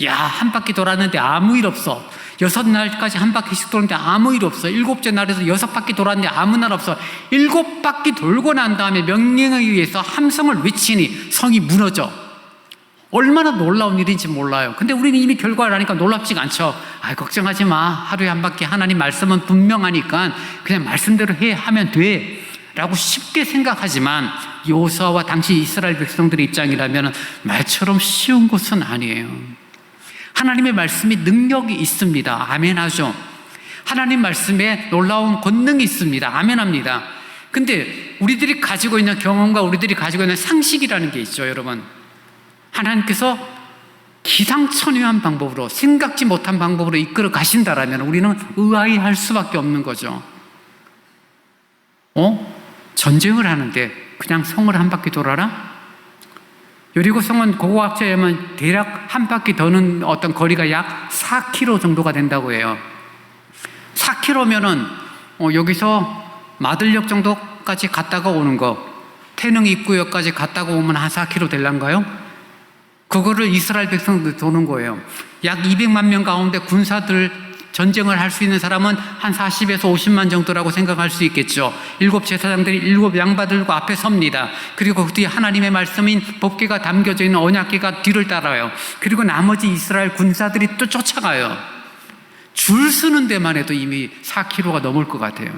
한 바퀴 돌았는데 아무 일 없어. 6날까지 한 바퀴씩 도는데 아무 일 없어. 7째 날에서 6바퀴 돌았는데 아무 날 없어. 7바퀴 돌고 난 다음에 명령에 의해서 함성을 외치니 성이 무너져. 얼마나 놀라운 일인지 몰라요. 근데 우리는 이미 결과를 아니까 놀랍지가 않죠. 걱정하지 마. 하루에 한 바퀴 하나님 말씀은 분명하니까 그냥 말씀대로 하면 돼 라고 쉽게 생각하지만, 여호수아와 당시 이스라엘 백성들의 입장이라면 말처럼 쉬운 것은 아니에요. 하나님의 말씀이 능력이 있습니다. 아멘하죠. 하나님 말씀에 놀라운 권능이 있습니다. 아멘합니다. 근데 우리들이 가지고 있는 경험과 우리들이 가지고 있는 상식이라는 게 있죠, 여러분. 하나님께서 기상천외한 방법으로, 생각지 못한 방법으로 이끌어 가신다라면 우리는 의아해할 수밖에 없는 거죠. 전쟁을 하는데 그냥 성을 한 바퀴 돌아라? 여리고성은 고고학자에 의하면 대략 한 바퀴 도는 어떤 거리가 약 4km 정도가 된다고 해요. 4km면은 여기서 마들역 정도까지 갔다가 오는 거, 태릉 입구역까지 갔다가 오면 한 4km 될란가요? 그거를 이스라엘 백성들 도는 거예요. 약 200만 명 가운데 군사들, 전쟁을 할 수 있는 사람은 한 40에서 50만 정도라고 생각할 수 있겠죠. 7 제사장들이 7 양바들과 앞에 섭니다. 그리고 그 뒤에 하나님의 말씀인 법궤가 담겨져 있는 언약궤가 뒤를 따라요. 그리고 나머지 이스라엘 군사들이 또 쫓아가요. 줄 서는 데만 해도 이미 4km가 넘을 것 같아요.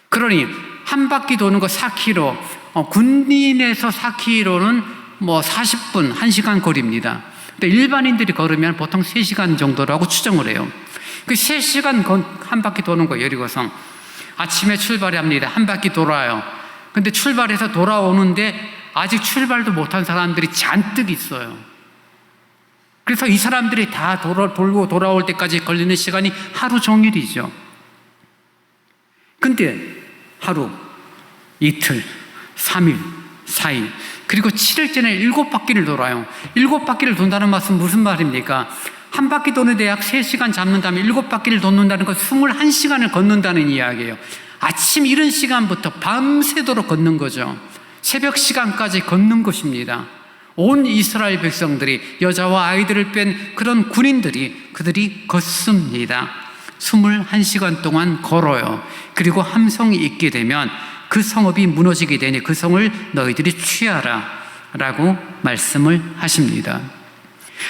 그러니 한 바퀴 도는 거 4km, 군인에서 4km는 40분, 1시간 거리입니다. 근데 일반인들이 걸으면 보통 3시간 정도라고 추정을 해요. 그 3시간 한 바퀴 도는 거예요, 여리고성. 아침에 출발합니다. 한 바퀴 돌아요. 근데 출발해서 돌아오는데 아직 출발도 못한 사람들이 잔뜩 있어요. 그래서 이 사람들이 다 돌고 돌아올 때까지 걸리는 시간이 하루 종일이죠. 근데 하루, 이틀, 3일, 4일, 그리고 7일째는 7바퀴를 돌아요. 7바퀴를 돈다는 말은 무슨 말입니까? 한 바퀴 도는데 약 3시간 잡는다면 7바퀴를 돕는다는 건 21시간을 걷는다는 이야기예요. 아침 이른 시간부터 밤새도록 걷는 거죠. 새벽 시간까지 걷는 것입니다. 온 이스라엘 백성들이, 여자와 아이들을 뺀 그런 군인들이, 그들이 걷습니다. 21시간 동안 걸어요. 그리고 함성이 있게 되면 그 성읍이 무너지게 되니 그 성을 너희들이 취하라 라고 말씀을 하십니다.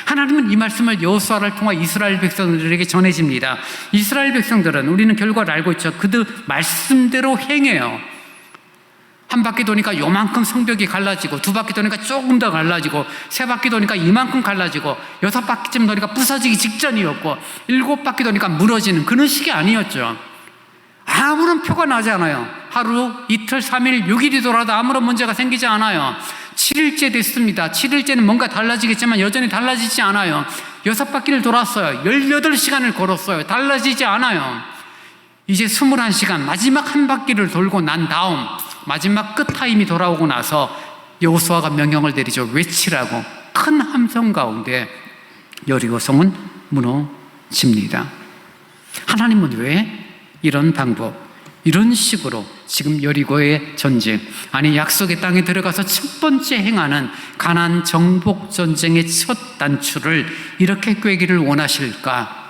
하나님은 이 말씀을 여호수아를 통해 이스라엘 백성들에게 전해집니다. 이스라엘 백성들은 우리는 결과를 알고 있죠. 그들 말씀대로 행해요. 한 바퀴 도니까 요만큼 성벽이 갈라지고, 두 바퀴 도니까 조금 더 갈라지고, 세 바퀴 도니까 이만큼 갈라지고, 여섯 바퀴쯤 도니까 부서지기 직전이었고, 일곱 바퀴 도니까 무너지는 그런 식이 아니었죠. 아무런 표가 나지 않아요. 하루, 이틀, 3일, 6일이 돌아도 아무런 문제가 생기지 않아요. 7일째 됐습니다. 7일째는 뭔가 달라지겠지만 여전히 달라지지 않아요. 6바퀴를 돌았어요. 18시간을 걸었어요. 달라지지 않아요. 이제 21시간, 마지막 한 바퀴를 돌고 난 다음, 마지막 끝타임이 돌아오고 나서 여호수아가 명령을 내리죠. 외치라고. 큰 함성 가운데 여리고성은 무너집니다. 하나님은 왜 이런 방법, 이런 식으로 지금 여리고의 전쟁, 아니 약속의 땅에 들어가서 첫 번째 행하는 가나안 정복 전쟁의 첫 단추를 이렇게 꿰기를 원하실까?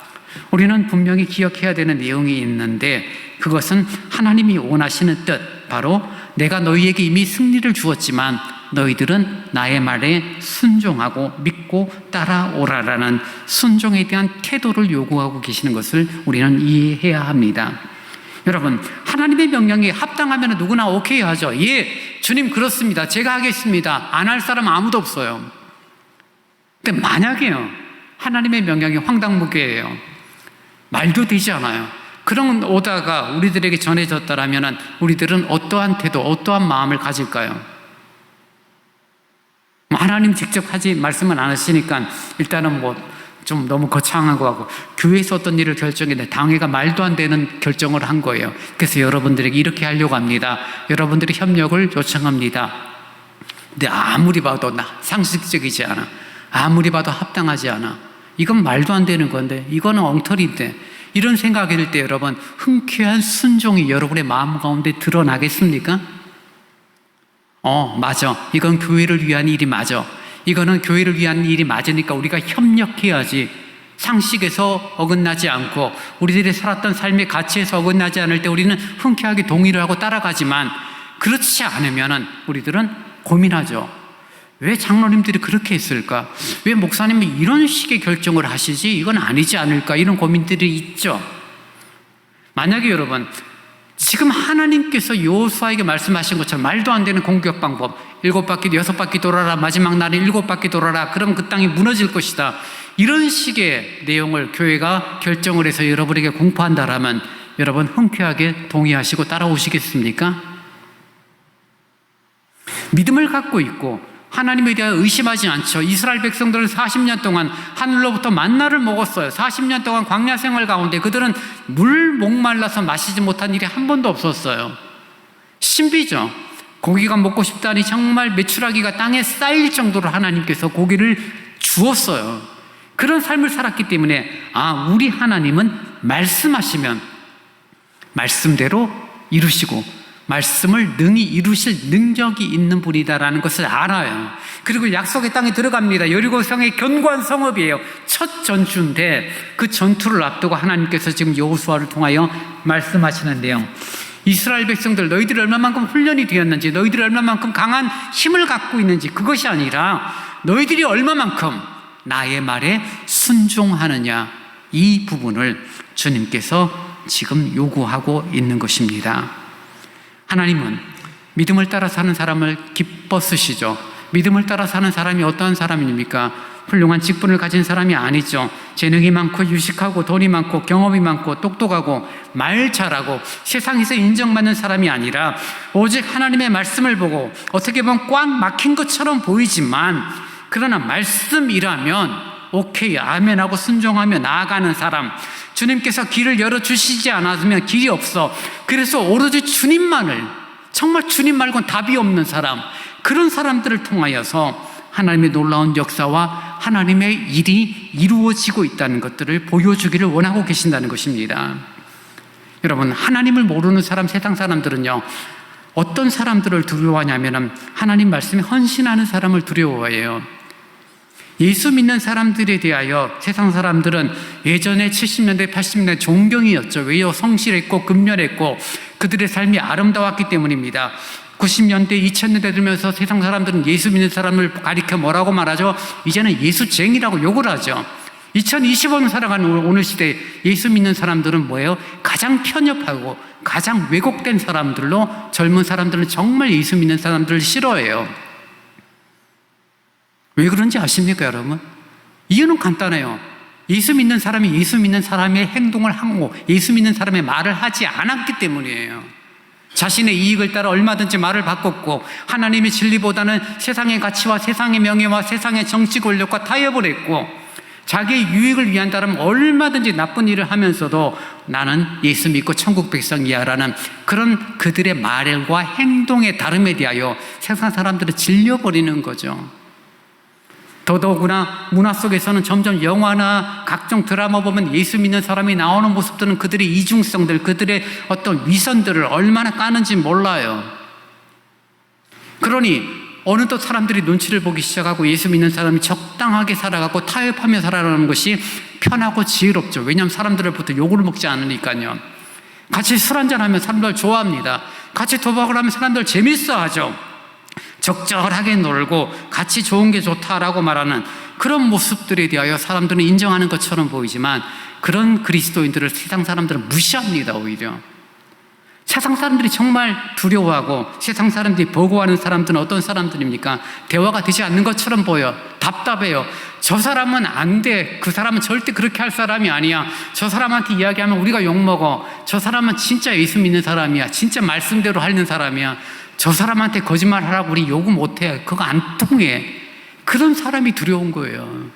우리는 분명히 기억해야 되는 내용이 있는데, 그것은 하나님이 원하시는 뜻, 바로 내가 너희에게 이미 승리를 주었지만 너희들은 나의 말에 순종하고 믿고 따라오라라는 순종에 대한 태도를 요구하고 계시는 것을 우리는 이해해야 합니다. 여러분, 하나님의 명령에 합당하면 누구나 오케이 하죠. 예, 주님 그렇습니다. 제가 하겠습니다. 안 할 사람 아무도 없어요. 근데 만약에요, 하나님의 명령이 황당무계예요. 말도 되지 않아요. 그런 오다가 우리들에게 전해졌다라면 우리들은 어떠한 태도, 어떠한 마음을 가질까요? 하나님 직접 말씀은 안 하시니까 일단은 좀 너무 거창하고 하고, 교회에서 어떤 일을 결정했는데 당회가 말도 안 되는 결정을 한 거예요. 그래서 여러분들에게 이렇게 하려고 합니다. 여러분들의 협력을 요청합니다. 근데 아무리 봐도 상식적이지 않아. 아무리 봐도 합당하지 않아. 이건 말도 안 되는 건데, 이거는 엉터리인데, 이런 생각이 들 때 여러분, 흔쾌한 순종이 여러분의 마음 가운데 드러나겠습니까? 맞아. 이건 교회를 위한 일이 맞아. 이거는 교회를 위한 일이 맞으니까 우리가 협력해야지. 상식에서 어긋나지 않고 우리들이 살았던 삶의 가치에서 어긋나지 않을 때 우리는 흔쾌하게 동의를 하고 따라가지만, 그렇지 않으면 우리들은 고민하죠. 왜 장로님들이 그렇게 했을까? 왜 목사님이 이런 식의 결정을 하시지? 이건 아니지 않을까? 이런 고민들이 있죠. 만약에 여러분, 지금 하나님께서 여호수아에게 말씀하신 것처럼 말도 안 되는 공격 방법, 7바퀴, 6바퀴 돌아라, 마지막 날에 7바퀴 돌아라, 그럼 그 땅이 무너질 것이다, 이런 식의 내용을 교회가 결정을 해서 여러분에게 공포한다라면 여러분 흔쾌하게 동의하시고 따라오시겠습니까? 믿음을 갖고 있고 하나님에 대해 의심하지 않죠. 이스라엘 백성들은 40년 동안 하늘로부터 만나를 먹었어요. 40년 동안 광야 생활 가운데 그들은 물 목말라서 마시지 못한 일이 한 번도 없었어요. 신비죠. 고기가 먹고 싶다니 정말 메추라기가 땅에 쌓일 정도로 하나님께서 고기를 주었어요. 그런 삶을 살았기 때문에 우리 하나님은 말씀하시면 말씀대로 이루시고 말씀을 능히 이루실 능력이 있는 분이다라는 것을 알아요. 그리고 약속의 땅에 들어갑니다. 여리고성의 견고한 성읍이에요. 첫 전투인데 그 전투를 앞두고 하나님께서 지금 여호수아를 통하여 말씀하시는데요. 이스라엘 백성들, 너희들이 얼마만큼 훈련이 되었는지, 너희들이 얼마만큼 강한 힘을 갖고 있는지, 그것이 아니라 너희들이 얼마만큼 나의 말에 순종하느냐, 이 부분을 주님께서 지금 요구하고 있는 것입니다. 하나님은 믿음을 따라 사는 사람을 기뻐 쓰시죠. 믿음을 따라 사는 사람이 어떠한 사람입니까? 훌륭한 직분을 가진 사람이 아니죠. 재능이 많고 유식하고 돈이 많고 경험이 많고 똑똑하고 말 잘하고 세상에서 인정받는 사람이 아니라 오직 하나님의 말씀을 보고 어떻게 보면 꽉 막힌 것처럼 보이지만, 그러나 말씀이라면 오케이 아멘하고 순종하며 나아가는 사람, 주님께서 길을 열어주시지 않았으면 길이 없어. 그래서 오로지 주님만을, 정말 주님 말고는 답이 없는 사람, 그런 사람들을 통하여서 하나님의 놀라운 역사와 하나님의 일이 이루어지고 있다는 것들을 보여주기를 원하고 계신다는 것입니다. 여러분, 하나님을 모르는 사람, 세상 사람들은요, 어떤 사람들을 두려워하냐면 하나님 말씀에 헌신하는 사람을 두려워해요. 예수 믿는 사람들에 대하여 세상 사람들은 예전에 70년대, 80년대 존경이었죠. 왜요? 성실했고 근면했고 그들의 삶이 아름다웠기 때문입니다. 90년대, 2000년대 들면서 세상 사람들은 예수 믿는 사람을 가리켜 뭐라고 말하죠? 이제는 예수쟁이라고 욕을 하죠. 2025년 살아가는 오늘 시대에 예수 믿는 사람들은 뭐예요? 가장 편협하고 가장 왜곡된 사람들로, 젊은 사람들은 정말 예수 믿는 사람들을 싫어해요. 왜 그런지 아십니까, 여러분? 이유는 간단해요. 예수 믿는 사람이 예수 믿는 사람의 행동을 하고 예수 믿는 사람의 말을 하지 않았기 때문이에요. 자신의 이익을 따라 얼마든지 말을 바꿨고 하나님의 진리보다는 세상의 가치와 세상의 명예와 세상의 정치 권력과 타협을 했고 자기의 유익을 위한다면 얼마든지 나쁜 일을 하면서도 나는 예수 믿고 천국 백성이야라는 그런 그들의 말과 행동의 다름에 대하여 세상 사람들은 질려버리는 거죠. 더더구나 문화 속에서는 점점 영화나 각종 드라마 보면 예수 믿는 사람이 나오는 모습들은 그들의 이중성들, 그들의 어떤 위선들을 얼마나 까는지 몰라요. 그러니 어느덧 사람들이 눈치를 보기 시작하고 예수 믿는 사람이 적당하게 살아가고 타협하며 살아가는 것이 편하고 지혜롭죠. 왜냐하면 사람들로부터 욕을 먹지 않으니까요. 같이 술 한잔하면 사람들 좋아합니다. 같이 도박을 하면 사람들 재밌어하죠. 적절하게 놀고 같이 좋은 게 좋다라고 말하는 그런 모습들에 대하여 사람들은 인정하는 것처럼 보이지만 그런 그리스도인들을 세상 사람들은 무시합니다. 오히려 세상 사람들이 정말 두려워하고 세상 사람들이 버거워하는 사람들은 어떤 사람들입니까? 대화가 되지 않는 것처럼 보여. 답답해요. 저 사람은 안 돼. 그 사람은 절대 그렇게 할 사람이 아니야. 저 사람한테 이야기하면 우리가 욕먹어. 저 사람은 진짜 예수 믿는 사람이야. 진짜 말씀대로 하는 사람이야. 저 사람한테 거짓말 하라고 우리 요구 못해. 그거 안 통해. 그런 사람이 두려운 거예요.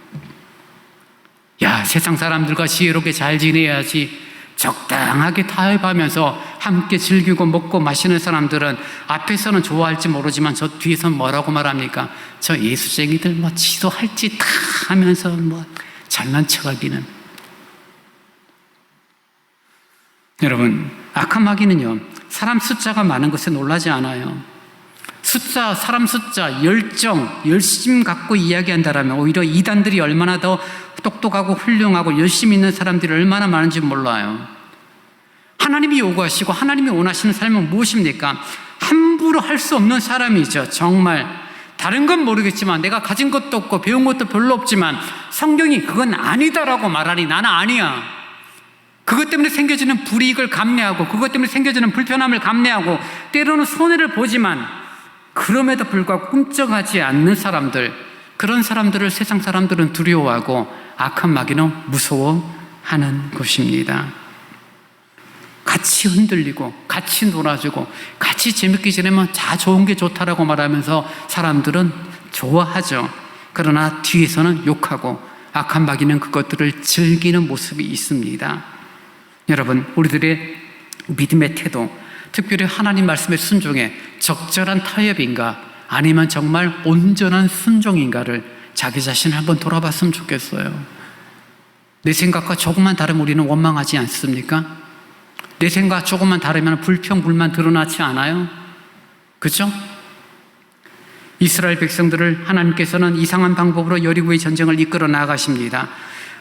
야, 세상 사람들과 지혜롭게 잘 지내야지. 적당하게 타협하면서 함께 즐기고 먹고 마시는 사람들은 앞에서는 좋아할지 모르지만 저 뒤에서는 뭐라고 말합니까? 저 예수쟁이들 뭐 지도 할 짓 다 하면서 뭐 잘난 척하기는. 여러분, 악한 마귀는요, 사람 숫자가 많은 것에 놀라지 않아요. 사람 숫자, 열정, 열심 갖고 이야기한다라면 오히려 이단들이 얼마나 더 똑똑하고 훌륭하고 열심히 있는 사람들이 얼마나 많은지 몰라요. 하나님이 요구하시고 하나님이 원하시는 삶은 무엇입니까? 함부로 할 수 없는 사람이죠. 정말 다른 건 모르겠지만 내가 가진 것도 없고 배운 것도 별로 없지만 성경이 그건 아니다라고 말하니 나는 아니야. 그것 때문에 생겨지는 불이익을 감내하고 그것 때문에 생겨지는 불편함을 감내하고 때로는 손해를 보지만 그럼에도 불구하고 꿈쩍하지 않는 사람들, 그런 사람들을 세상 사람들은 두려워하고 악한 마귀는 무서워하는 것입니다. 같이 흔들리고 같이 놀아주고 같이 재밌게 지내면 다 좋은 게 좋다라고 말하면서 사람들은 좋아하죠. 그러나 뒤에서는 욕하고 악한 마귀는 그것들을 즐기는 모습이 있습니다. 여러분, 우리들의 믿음의 태도, 특별히 하나님 말씀에 순종해 적절한 타협인가 아니면 정말 온전한 순종인가를 자기 자신을 한번 돌아봤으면 좋겠어요. 내 생각과 조금만 다르면 우리는 원망하지 않습니까? 내 생각 조금만 다르면 불평, 불만 드러나지 않아요? 그렇죠? 이스라엘 백성들을 하나님께서는 이상한 방법으로 여리고의 전쟁을 이끌어 나가십니다.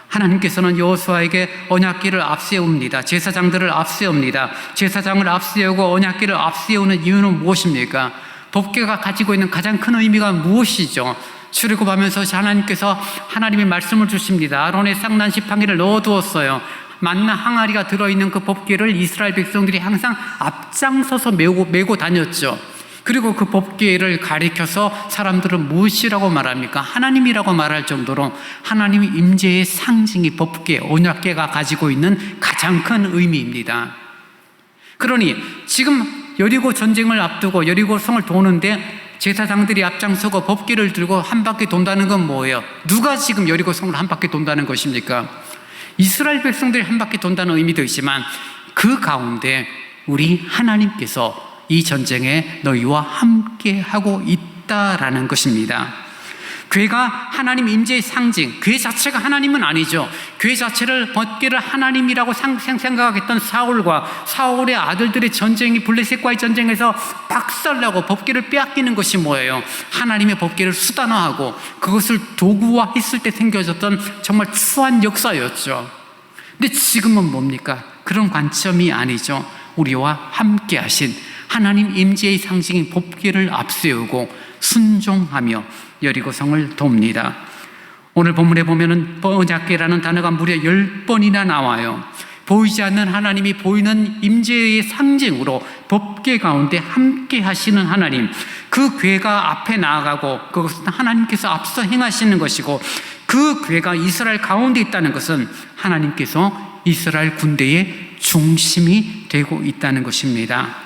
하나님께서는 여호수아에게 언약궤를 앞세웁니다. 제사장들을 앞세웁니다. 제사장을 앞세우고 언약궤를 앞세우는 이유는 무엇입니까? 법궤가 가지고 있는 가장 큰 의미가 무엇이죠? 출애굽하면서 하나님께서 하나님의 말씀을 주십니다. 아론의 쌍난 지팡이를 넣어두었어요. 만나 항아리가 들어있는 그 법궤를 이스라엘 백성들이 항상 앞장서서 메고 다녔죠. 그리고 그 법궤를 가리켜서 사람들은 무엇이라고 말합니까? 하나님이라고 말할 정도로 하나님의 임재의 상징이 법궤, 언약궤가 가지고 있는 가장 큰 의미입니다. 그러니 지금 여리고 전쟁을 앞두고 여리고 성을 도는데 제사장들이 앞장서고 법궤를 들고 한 바퀴 돈다는 건 뭐예요? 누가 지금 여리고 성을 한 바퀴 돈다는 것입니까? 이스라엘 백성들이 한 바퀴 돈다는 의미도 있지만 그 가운데 우리 하나님께서 이 전쟁에 너희와 함께 하고 있다라는 것입니다. 궤가 하나님 임재의 상징, 궤 자체가 하나님은 아니죠. 궤 자체를 법궤를 하나님이라고 생각했던 사울의 아들들의 전쟁이 블레셋과의 전쟁에서 박살나고 법궤를 빼앗기는 것이 뭐예요? 하나님의 법궤를 수단화하고 그것을 도구화했을 때 생겨졌던 정말 추한 역사였죠. 근데 지금은 뭡니까? 그런 관점이 아니죠. 우리와 함께 하신 하나님 임재의 상징인 법궤를 앞세우고 순종하며 여리고성을 돕니다. 오늘 본문에 보면은 번작궤라는 단어가 무려 10번이나 나와요. 보이지 않는 하나님이 보이는 임재의 상징으로 법궤 가운데 함께 하시는 하나님, 그 궤가 앞에 나아가고 그것은 하나님께서 앞서 행하시는 것이고, 그 궤가 이스라엘 가운데 있다는 것은 하나님께서 이스라엘 군대의 중심이 되고 있다는 것입니다.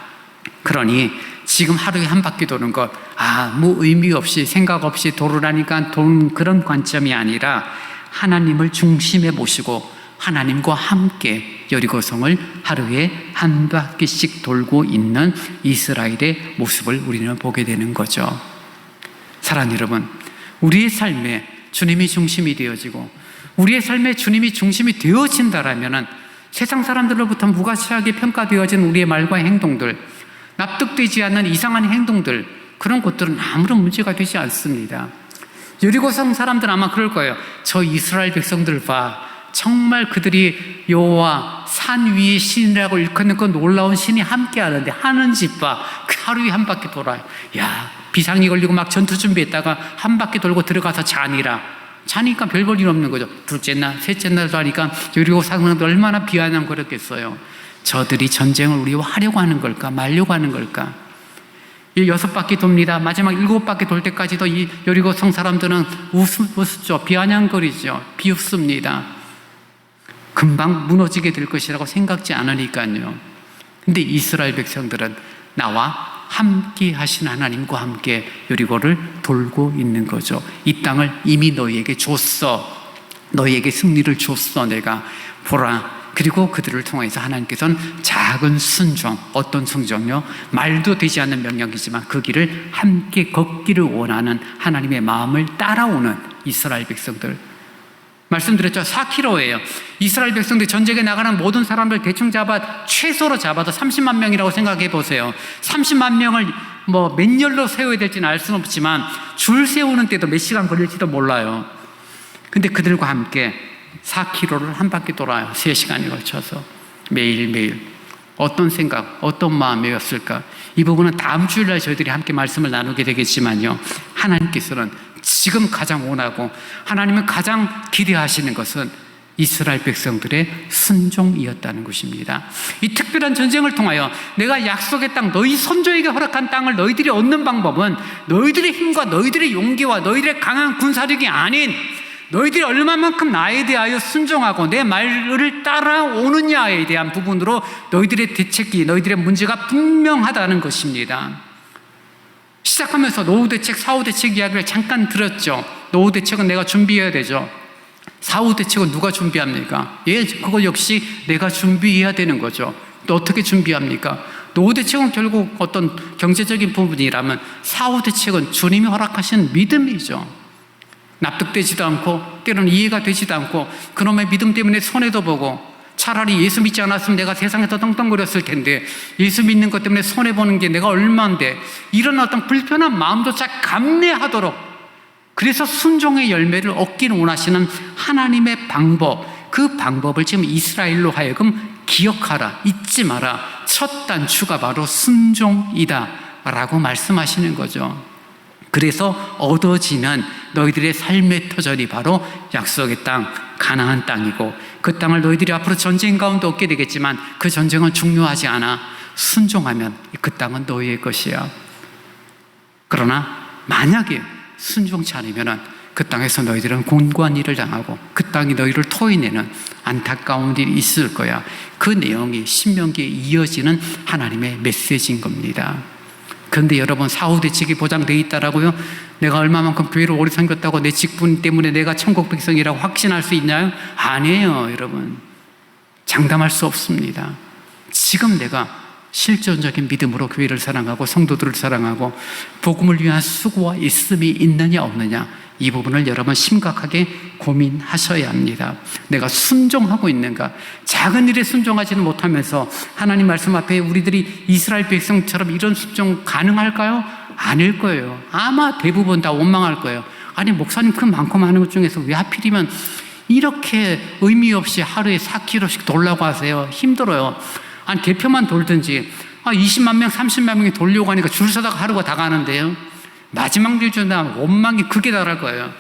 그러니 지금 하루에 한 바퀴 도는 것, 뭐 의미 없이 생각 없이 도르라니까 도는 그런 관점이 아니라 하나님을 중심에 모시고 하나님과 함께 여리고성을 하루에 한 바퀴씩 돌고 있는 이스라엘의 모습을 우리는 보게 되는 거죠. 사랑하는 여러분, 우리의 삶에 주님이 중심이 되어지고 우리의 삶에 주님이 중심이 되어진다라면 세상 사람들로부터 무가치하게 평가되어진 우리의 말과 행동들, 납득되지 않는 이상한 행동들, 그런 것들은 아무런 문제가 되지 않습니다. 여리고성 사람들은 아마 그럴 거예요. 저 이스라엘 백성들 봐, 정말 그들이 여호와 산 위의 신이라고 일컫는 그 놀라운 신이 함께 하는데 하는 집 봐, 하루에 한 바퀴 돌아요. 야, 비상이 걸리고 막 전투 준비했다가 한 바퀴 돌고 들어가서 자니까 별 볼 일 없는 거죠. 둘째 날, 셋째 날도 하니까 여리고 사람들 얼마나 비아냥거렸겠어요. 저들이 전쟁을 우리와 하려고 하는 걸까, 말려고 하는 걸까? 이 6바퀴 돕니다. 마지막 7바퀴 돌 때까지도 이 여리고성 사람들은 웃죠. 비아냥거리죠. 비웃습니다. 금방 무너지게 될 것이라고 생각지 않으니까요. 근데 이스라엘 백성들은 나와 함께 하신 하나님과 함께 여리고를 돌고 있는 거죠. 이 땅을 이미 너희에게 줬어. 너희에게 승리를 줬어. 내가 보라. 그리고 그들을 통해서 하나님께서는 작은 순종, 어떤 순종요? 말도 되지 않는 명령이지만 그 길을 함께 걷기를 원하는 하나님의 마음을 따라오는 이스라엘 백성들. 말씀드렸죠. 4km예요. 이스라엘 백성들 전쟁에 나가는 모든 사람들 대충 최소로 잡아도 30만 명이라고 생각해 보세요. 30만 명을 몇 년로 세워야 될지는 알 수는 없지만 줄 세우는 때도 몇 시간 걸릴지도 몰라요. 근데 그들과 함께 4km를 한 바퀴 돌아요. 3시간에 걸쳐서 매일매일. 어떤 생각, 어떤 마음이었을까? 이 부분은 다음 주일날 저희들이 함께 말씀을 나누게 되겠지만요, 하나님께서는 지금 가장 원하고 하나님은 가장 기대하시는 것은 이스라엘 백성들의 순종이었다는 것입니다. 이 특별한 전쟁을 통하여 내가 약속의 땅, 너희 선조에게 허락한 땅을 너희들이 얻는 방법은 너희들의 힘과 너희들의 용기와 너희들의 강한 군사력이 아닌 너희들이 얼마만큼 나에 대하여 순종하고 내 말을 따라오느냐에 대한 부분으로 너희들의 대책이, 너희들의 문제가 분명하다는 것입니다. 시작하면서 노후 대책, 사후 대책 이야기를 잠깐 들었죠. 노후 대책은 내가 준비해야 되죠. 사후 대책은 누가 준비합니까? 그거 역시 내가 준비해야 되는 거죠. 또 어떻게 준비합니까? 노후 대책은 결국 어떤 경제적인 부분이라면 사후 대책은 주님이 허락하신 믿음이죠. 납득되지도 않고 때로는 이해가 되지도 않고 그놈의 믿음 때문에 손해도 보고, 차라리 예수 믿지 않았으면 내가 세상에서 떵떵거렸을 텐데 예수 믿는 것 때문에 손해보는 게 내가 얼마인데, 이런 어떤 불편한 마음조차 감내하도록, 그래서 순종의 열매를 얻기를 원하시는 하나님의 방법, 그 방법을 지금 이스라엘로 하여금 기억하라, 잊지 마라, 첫 단추가 바로 순종이다 라고 말씀하시는 거죠. 그래서 얻어지는 너희들의 삶의 터전이 바로 약속의 땅, 가나안 땅이고, 그 땅을 너희들이 앞으로 전쟁 가운데 얻게 되겠지만 그 전쟁은 중요하지 않아. 순종하면 그 땅은 너희의 것이야. 그러나 만약에 순종치 않으면 그 땅에서 너희들은 곤고한 일을 당하고 그 땅이 너희를 토해내는 안타까운 일이 있을 거야. 그 내용이 신명기에 이어지는 하나님의 메시지인 겁니다. 그런데 여러분, 사후 대책이 보장되어 있다라고요? 내가 얼마만큼 교회를 오래 섬겼다고 내 직분 때문에 내가 천국 백성이라고 확신할 수 있나요? 아니에요, 여러분. 장담할 수 없습니다. 지금 내가 실존적인 믿음으로 교회를 사랑하고 성도들을 사랑하고 복음을 위한 수고와 있음이 있느냐 없느냐, 이 부분을 여러분 심각하게 고민하셔야 합니다. 내가 순종하고 있는가? 작은 일에 순종하지는 못하면서 하나님 말씀 앞에 우리들이 이스라엘 백성처럼 이런 순종 가능할까요? 아닐 거예요. 아마 대부분 다 원망할 거예요. 아니, 목사님 그 많고 많은 것 중에서 왜 하필이면 이렇게 의미 없이 하루에 4km씩 돌라고 하세요? 힘들어요. 아니, 대표만 돌든지 20만 명, 30만 명이 돌려고 하니까 줄 서다가 하루가 다 가는데요. 마지막 일주일날 원망이 극에 달할 거예요.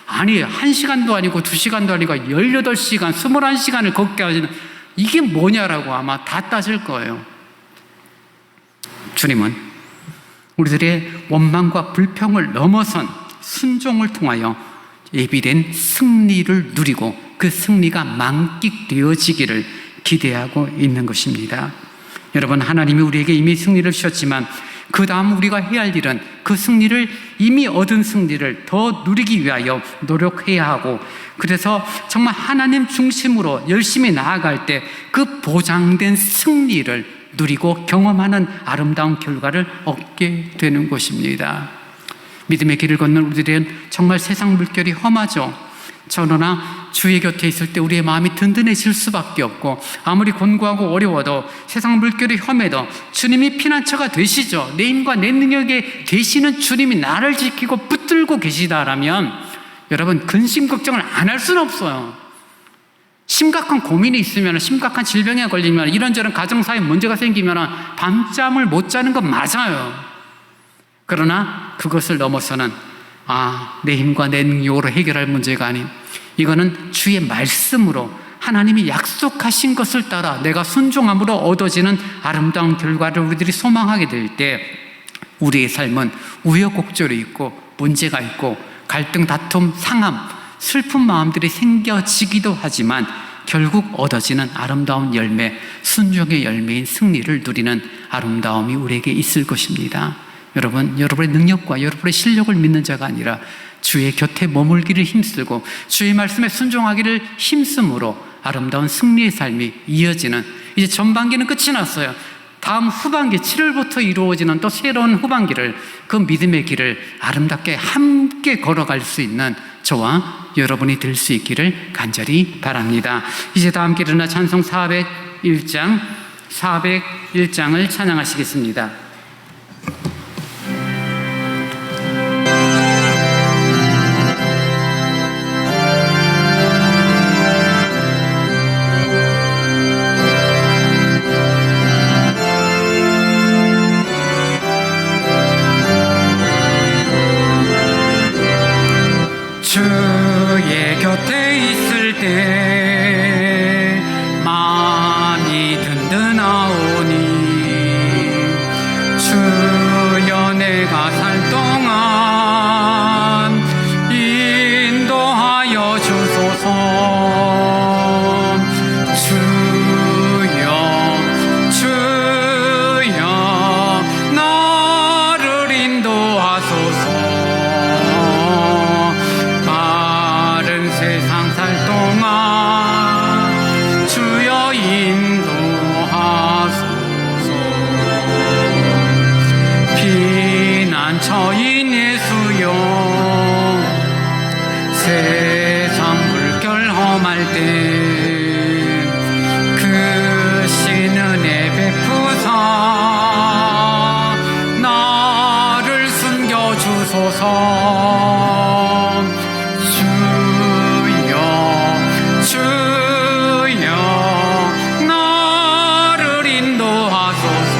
아니 1시간도 아니고 2시간도 아니고 18시간, 21시간을 걷게 하시는 이게 뭐냐라고 아마 다 따질 거예요. 주님은 우리들의 원망과 불평을 넘어선 순종을 통하여 예비된 승리를 누리고 그 승리가 만끽되어지기를 기대하고 있는 것입니다. 여러분, 하나님이 우리에게 이미 승리를 주셨지만 그 다음 우리가 해야 할 일은 그 승리를, 이미 얻은 승리를 더 누리기 위하여 노력해야 하고, 그래서 정말 하나님 중심으로 열심히 나아갈 때 그 보장된 승리를 누리고 경험하는 아름다운 결과를 얻게 되는 것입니다. 믿음의 길을 걷는 우리들은 정말 세상 물결이 험하죠. 그러나 주의 곁에 있을 때 우리의 마음이 든든해질 수밖에 없고, 아무리 곤고하고 어려워도 세상 물결이 험해도 주님이 피난처가 되시죠. 내 힘과 내 능력에 되시는 주님이 나를 지키고 붙들고 계시다라면 여러분, 근심 걱정을 안 할 수는 없어요. 심각한 고민이 있으면, 심각한 질병에 걸리면, 이런저런 가정사에 문제가 생기면 밤잠을 못 자는 건 맞아요. 그러나 그것을 넘어서는 내 힘과 내 능력으로 해결할 문제가 아닌, 이거는 주의 말씀으로 하나님이 약속하신 것을 따라 내가 순종함으로 얻어지는 아름다운 결과를 우리들이 소망하게 될 때 우리의 삶은 우여곡절이 있고 문제가 있고 갈등, 다툼, 상함, 슬픈 마음들이 생겨지기도 하지만 결국 얻어지는 아름다운 열매, 순종의 열매인 승리를 누리는 아름다움이 우리에게 있을 것입니다. 여러분, 여러분의 능력과 여러분의 실력을 믿는 자가 아니라 주의 곁에 머물기를 힘쓰고 주의 말씀에 순종하기를 힘쓰므로 아름다운 승리의 삶이 이어지는, 이제 전반기는 끝이 났어요. 다음 후반기 7월부터 이루어지는 또 새로운 후반기를, 그 믿음의 길을 아름답게 함께 걸어갈 수 있는 저와 여러분이 될 수 있기를 간절히 바랍니다. 이제 다 함께 일어나 찬송 401장을 찬양하시겠습니다. 주의 곁에 있을 때 마음이 든든하오니 주여 내가 살 동안 인도하여 주소서. 주여 나를 인도하소서. 세상 살 동안 주여 인도하소서. 피난처인 예수여, 세상 물결 험할 때 그 신은혜 베푸사 나를 숨겨주소서. 주여 나를 인도하소서.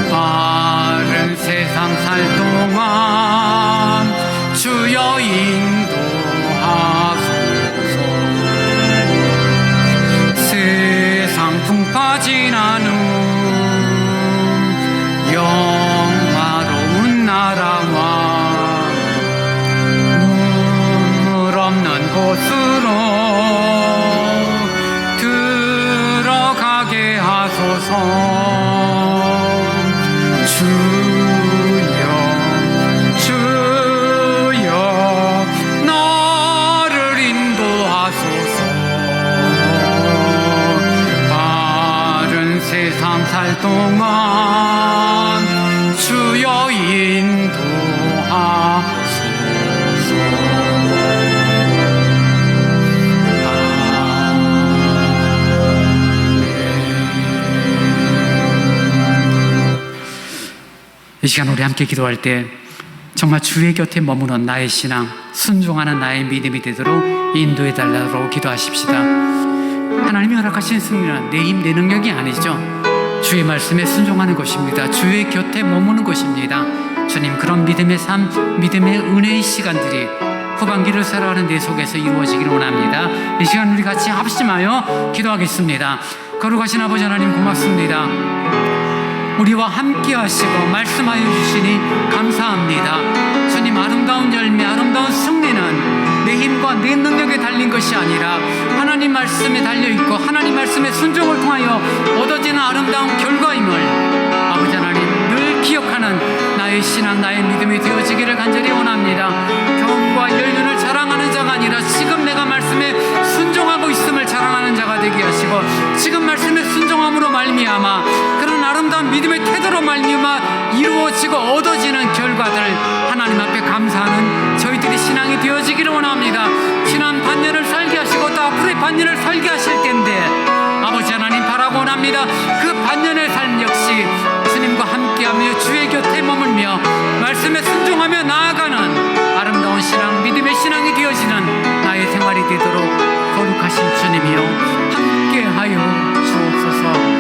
바른 세상 살 동안 주여 인도하소서. 세상 풍파 지난 후 영화로운 나라와 없는 곳으로 들어가게 하소서. 주여 나를 인도하소서. 바른 세상 살 동안 주여 인도하소서. 이 시간 우리 함께 기도할 때 정말 주의 곁에 머무는 나의 신앙, 순종하는 나의 믿음이 되도록 인도해달라고 기도하십시다. 하나님이 허락하신 승리는 내 힘, 내 능력이 아니죠. 주의 말씀에 순종하는 것입니다. 주의 곁에 머무는 것입니다. 주님, 그런 믿음의 삶, 믿음의 은혜의 시간들이 후반기를 살아가는 내 속에서 이루어지기를 원합니다. 이 시간 우리 같이 합심하여 기도하겠습니다. 거룩하신 아버지 하나님, 고맙습니다. 우리와 함께 하시고 말씀하여 주시니 감사합니다. 주님, 아름다운 열매, 아름다운 승리는 내 힘과 내 능력에 달린 것이 아니라 하나님 말씀에 달려있고 하나님 말씀의 순종을 통하여 얻어지는 아름다운 결과임을 아버지 하나님 늘 기억하는 나의 신앙, 나의 믿음이 되어지기를 간절히 원합니다. 경험과 연륜을 자랑하는 자가 아니라 지금 내가 말씀에 순종하고 있음을 자랑하는 자가 되게 하시고, 지금 말씀에 순종함으로 말미암아 그런 아름다운 믿음의 태도로 말미암아 이루어지고 얻어지는 결과들 하나님 앞에 감사하는 저희들이 신앙이 되어지기를 원합니다. 지난 반년을 살게 하시고 또 앞으로의 반년을 살게 하실 텐데 아버지 하나님 바라고 원합니다. 그 반년의 삶 역시 주님과 함께하며 주의 곁에 머물며 말씀에 순종하며 나아가는 아름다운 신앙, 믿음의 신앙이 되어지는 나의 생활이 되도록 거룩하신 주님이여 함께하여 주옵소서.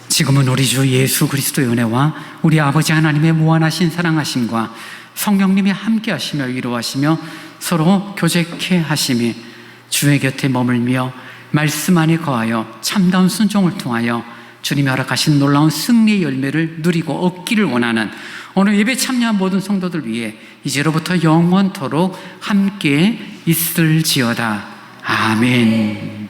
지금은 우리 주 예수 그리스도의 은혜와 우리 아버지 하나님의 무한하신 사랑하심과 성령님이 함께 하시며 위로하시며 서로 교제케 하심이 주의 곁에 머물며 말씀 안에 거하여 참다운 순종을 통하여 주님이 허락하신 놀라운 승리의 열매를 누리고 얻기를 원하는 오늘 예배 참여한 모든 성도들 위해 이제로부터 영원토록 함께 있을지어다. 아멘.